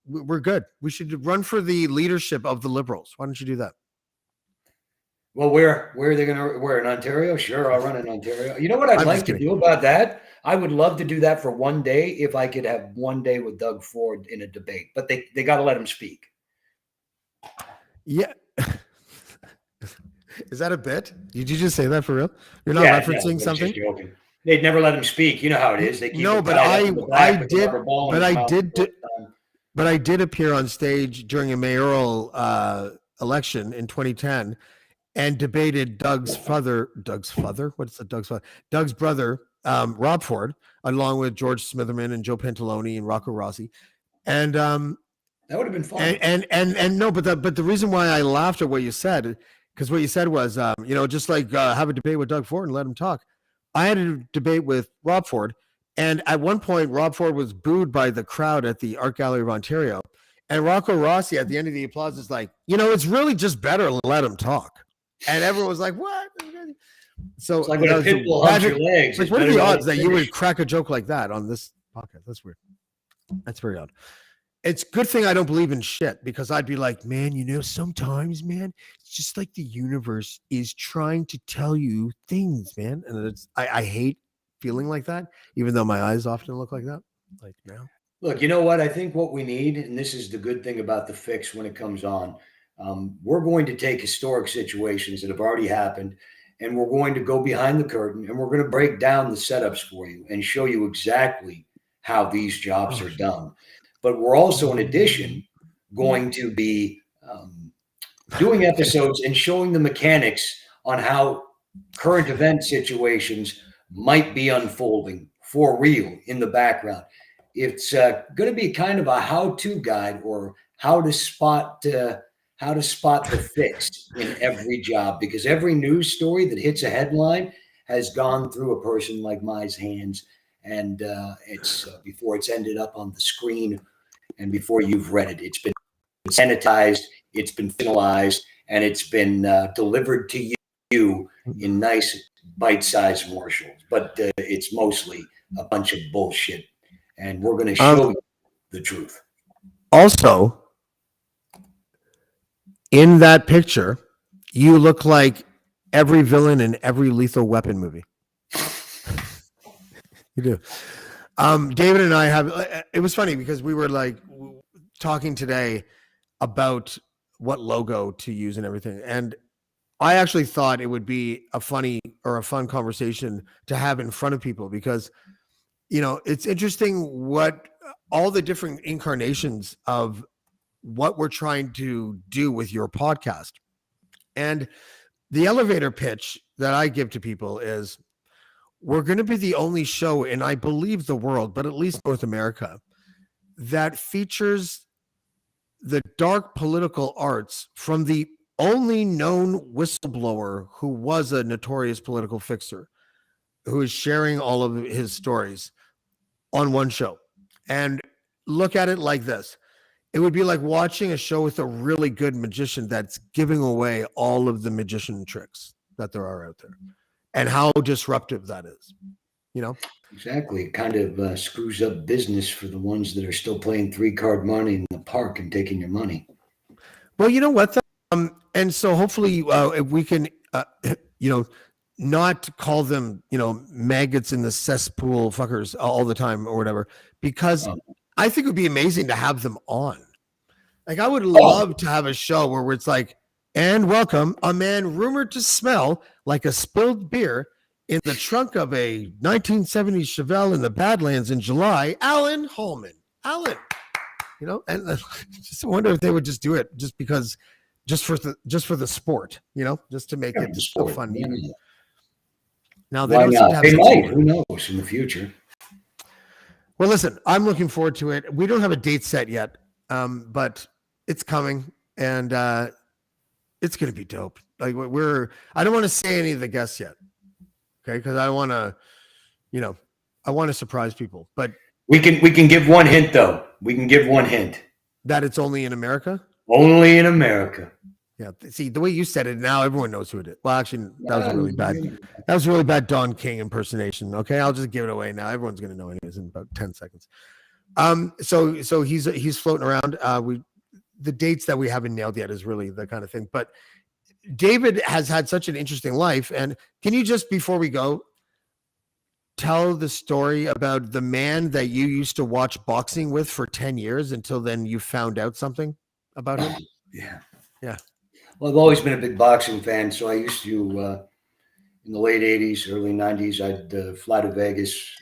[SPEAKER 2] we're good. We should run for the leadership of the Liberals. Why don't you do that?
[SPEAKER 3] Well, where are they going to? Where in Ontario? Sure, I'll run in Ontario. You know what I'd
[SPEAKER 2] I'm
[SPEAKER 3] like
[SPEAKER 2] just
[SPEAKER 3] to
[SPEAKER 2] kidding.
[SPEAKER 3] do about that? I would love to do that for one day if I could have one day with Doug Ford in a debate, but they got to let him speak.
[SPEAKER 2] Yeah. Is that a bit? Did you just say that for real? You're not
[SPEAKER 3] Yeah, no, I
[SPEAKER 2] referencing
[SPEAKER 3] was
[SPEAKER 2] something?
[SPEAKER 3] just joking. They'd never let him speak. You know how it is. They keep
[SPEAKER 2] No,
[SPEAKER 3] him
[SPEAKER 2] but
[SPEAKER 3] tied up in the back with a
[SPEAKER 2] did,
[SPEAKER 3] rubber ball in
[SPEAKER 2] but
[SPEAKER 3] his
[SPEAKER 2] I
[SPEAKER 3] mouth.
[SPEAKER 2] did, but I did appear on stage during a mayoral election in 2010 and debated Doug's brother, Rob Ford, along with George Smitherman and Joe Pantalone and Rocco Rossi. And
[SPEAKER 3] That would have been fun.
[SPEAKER 2] and no, but the reason why I laughed at what you said, because what you said was, just like have a debate with Doug Ford and let him talk. I had a debate with Rob Ford, and at one point, Rob Ford was booed by the crowd at the Art Gallery of Ontario, and Rocco Rossi at the end of the applause is like, it's really just better to let him talk, and everyone was like, "What?" So
[SPEAKER 3] It's like when a pit bull humps your legs.
[SPEAKER 2] Like,
[SPEAKER 3] It's
[SPEAKER 2] what are
[SPEAKER 3] better
[SPEAKER 2] the
[SPEAKER 3] to let
[SPEAKER 2] odds
[SPEAKER 3] it
[SPEAKER 2] that you would
[SPEAKER 3] finish.
[SPEAKER 2] crack a joke like that on this podcast? That's weird. That's very odd. It's a good thing I don't believe in shit, because I'd be like, man, sometimes, man, it's just like the universe is trying to tell you things, man. And I hate feeling like that, even though my eyes often look like that. Like now.
[SPEAKER 3] Look, you know what? I think what we need, and this is the good thing about the fix when it comes on, we're going to take historic situations that have already happened, and we're going to go behind the curtain, and we're going to break down the setups for you and show you exactly how these jobs are done. But we're also, in addition, going to be doing episodes and showing the mechanics on how current event situations might be unfolding for real in the background. It's going to be kind of a how-to guide, or how to spot the fix in every job, because every news story that hits a headline has gone through a person like mine's hands, and it's before it's ended up on the screen, and before you've read it, it's been sanitized, it's been finalized, and it's been delivered to you in nice bite-sized morsels. But it's mostly a bunch of bullshit, and we're going to show you the truth.
[SPEAKER 2] Also, in that picture, you look like every villain in every Lethal Weapon movie. You do. David and I have. It was funny because we were like talking today about what logo to use and everything, and I actually thought it would be a funny or a fun conversation to have in front of people, because it's interesting what all the different incarnations of what we're trying to do with your podcast. And the elevator pitch that I give to people is, we're going to be the only show in, I believe, the world, but at least North America, that features the dark political arts from the only known whistleblower who was a notorious political fixer, who is sharing all of his stories on one show. And look at it like this. It would be like watching a show with a really good magician that's giving away all of the magician tricks that there are out there, and how disruptive that is.
[SPEAKER 3] Exactly. It kind of screws up business for the ones that are still playing 3-card money in the park and taking your money.
[SPEAKER 2] Well, you know what? And so hopefully if we can, not call them, maggots in the cesspool fuckers all the time or whatever, because I think it would be amazing to have them on. Like, I would love to have a show where it's like, and welcome a man rumored to smell like a spilled beer in the trunk of a 1970s Chevelle in the Badlands in July, Alan Holman. Alan, and just wonder if they would just do it just because, just for the sport, just to make it a fun meeting. Now they don't seem to have.
[SPEAKER 3] They might. Who knows in the future?
[SPEAKER 2] Well, listen, I'm looking forward to it. We don't have a date set yet, but it's coming, and it's going to be dope. Like, I don't want to say any of the guests yet, okay? Because I want to surprise people. But
[SPEAKER 3] we can give one hint, though. We can give one hint
[SPEAKER 2] that it's only in America.
[SPEAKER 3] Only in America.
[SPEAKER 2] Yeah. See, the way you said it, now everyone knows who it is. Well, actually, that was really bad. That was a really bad Don King impersonation. Okay, I'll just give it away now. Everyone's going to know anyways in about 10 seconds. So he's floating around. The dates that we haven't nailed yet is really the kind of thing. But David has had such an interesting life. And can you just, before we go, tell the story about the man that you used to watch boxing with for 10 years until then you found out something about him?
[SPEAKER 3] Yeah.
[SPEAKER 2] Yeah.
[SPEAKER 3] Well, I've always been a big boxing fan. So I used to, in the late 80s, early 90s, I'd fly to Vegas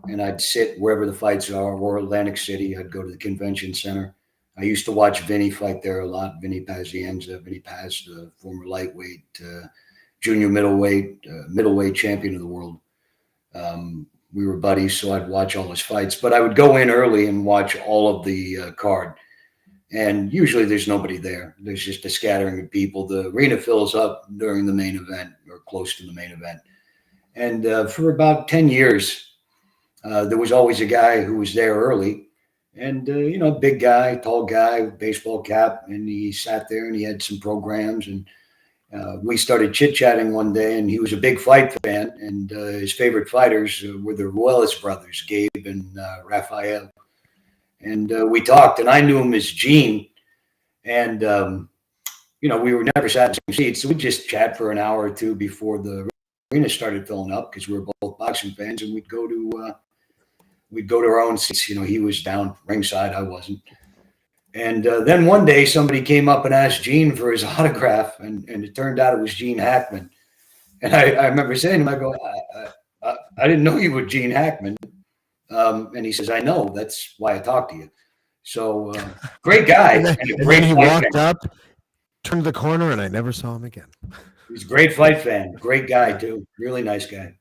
[SPEAKER 3] and I'd sit wherever the fights are, or Atlantic City. I'd go to the convention center. I used to watch Vinny fight there a lot. Vinny Pazienza, Vinny Paz, the former lightweight, junior middleweight champion of the world. We were buddies, so I'd watch all his fights. But I would go in early and watch all of the card. And usually there's nobody there. There's just a scattering of people. The arena fills up during the main event or close to the main event. And for about 10 years, there was always a guy who was there early. And, big guy, tall guy, baseball cap. And he sat there and he had some programs. And we started chit-chatting one day, and he was a big fight fan. And his favorite fighters were the Wallace brothers, Gabe and Raphael. And we talked, and I knew him as Gene. And, we were never sat in the same seats. So we just chat for an hour or two before the arena started filling up, because we were both boxing fans, and we'd go to our own seats. He was down ringside, I wasn't. And then one day somebody came up and asked Gene for his autograph, and it turned out it was Gene Hackman. And I remember saying to him, I go, I didn't know you were Gene Hackman. And he says, I know, that's why I talked to you. So great guy.
[SPEAKER 2] and then he walked up, turned the corner, and I never saw him again.
[SPEAKER 3] He's a great fight fan. Great guy too. Really nice guy.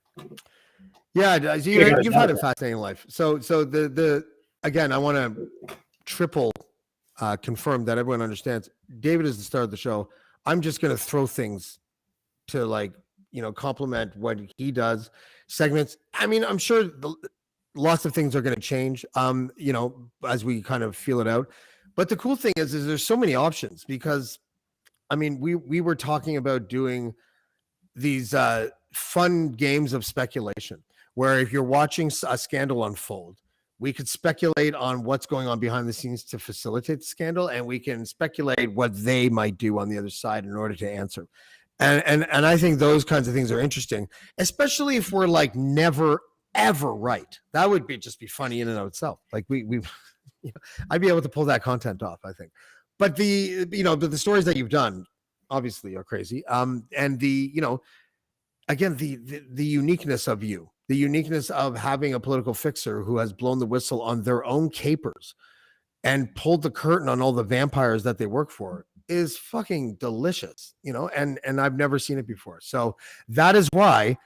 [SPEAKER 2] Yeah, you've had a fascinating life. So the again, I want to triple confirm that everyone understands. David is the star of the show. I'm just going to throw things to complement what he does. Segments. I mean, I'm sure lots of things are going to change, as we kind of feel it out. But the cool thing is there's so many options, because, I mean, we were talking about doing these fun games of speculation, where if you're watching a scandal unfold, we could speculate on what's going on behind the scenes to facilitate the scandal, and we can speculate what they might do on the other side in order to answer. And I think those kinds of things are interesting, especially if we're never ever right. That would be funny in and of itself. Like I'd be able to pull that content off, I think. But the stories that you've done obviously are crazy. And again, the uniqueness of you, the uniqueness of having a political fixer who has blown the whistle on their own capers and pulled the curtain on all the vampires that they work for is fucking delicious, and I've never seen it before. So that is why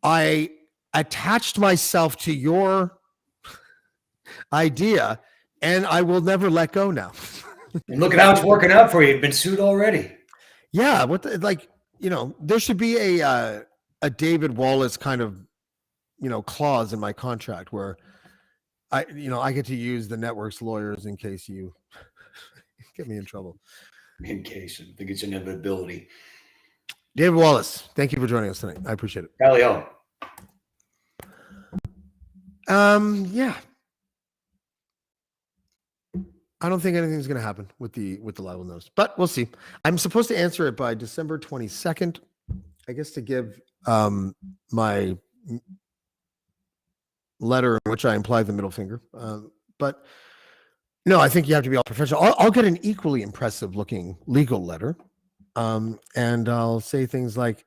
[SPEAKER 2] I attached myself to your idea, and I will never let go now.
[SPEAKER 3] And look at how it's working out for you. You've been sued already.
[SPEAKER 2] Yeah. There should be a David Wallace kind of, clause in my contract where I get to use the network's lawyers in case you get me in trouble.
[SPEAKER 3] In case. I think it's an inevitability.
[SPEAKER 2] David Wallace, thank you for joining us tonight. I appreciate it.
[SPEAKER 3] Calio.
[SPEAKER 2] Yeah. I don't think anything's going to happen with the libel notice, but we'll see. I'm supposed to answer it by December 22nd, I guess, to give my letter in which I implied the middle finger. But no, I think you have to be all professional. I'll get an equally impressive looking legal letter. And I'll say things like,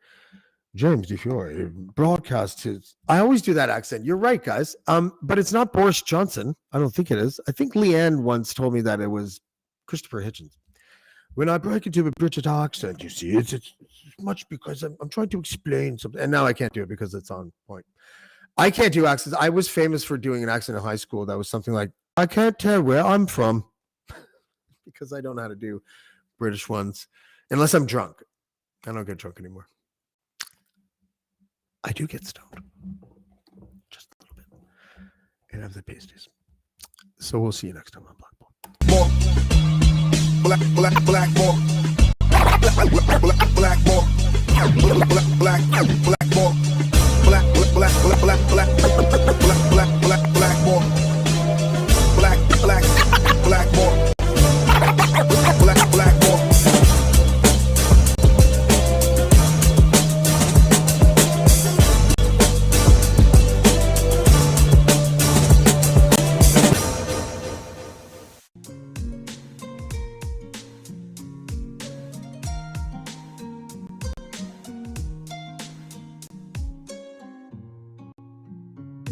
[SPEAKER 2] James DeFiore broadcast his. I always do that accent. You're right, guys. But it's not Boris Johnson. I don't think it is. I think Leanne once told me that it was Christopher Hitchens. When I break into a British accent, you see, it's much because I'm trying to explain something. And now I can't do it because it's on point. I can't do accents. I was famous for doing an accent in high school that was something like, I can't tell where I'm from, because I don't know how to do British ones unless I'm drunk. I don't get drunk anymore. I do get stoned, just a little bit, and have the pasties. So we'll see you next time on Blackballed.
[SPEAKER 1] Blackballed.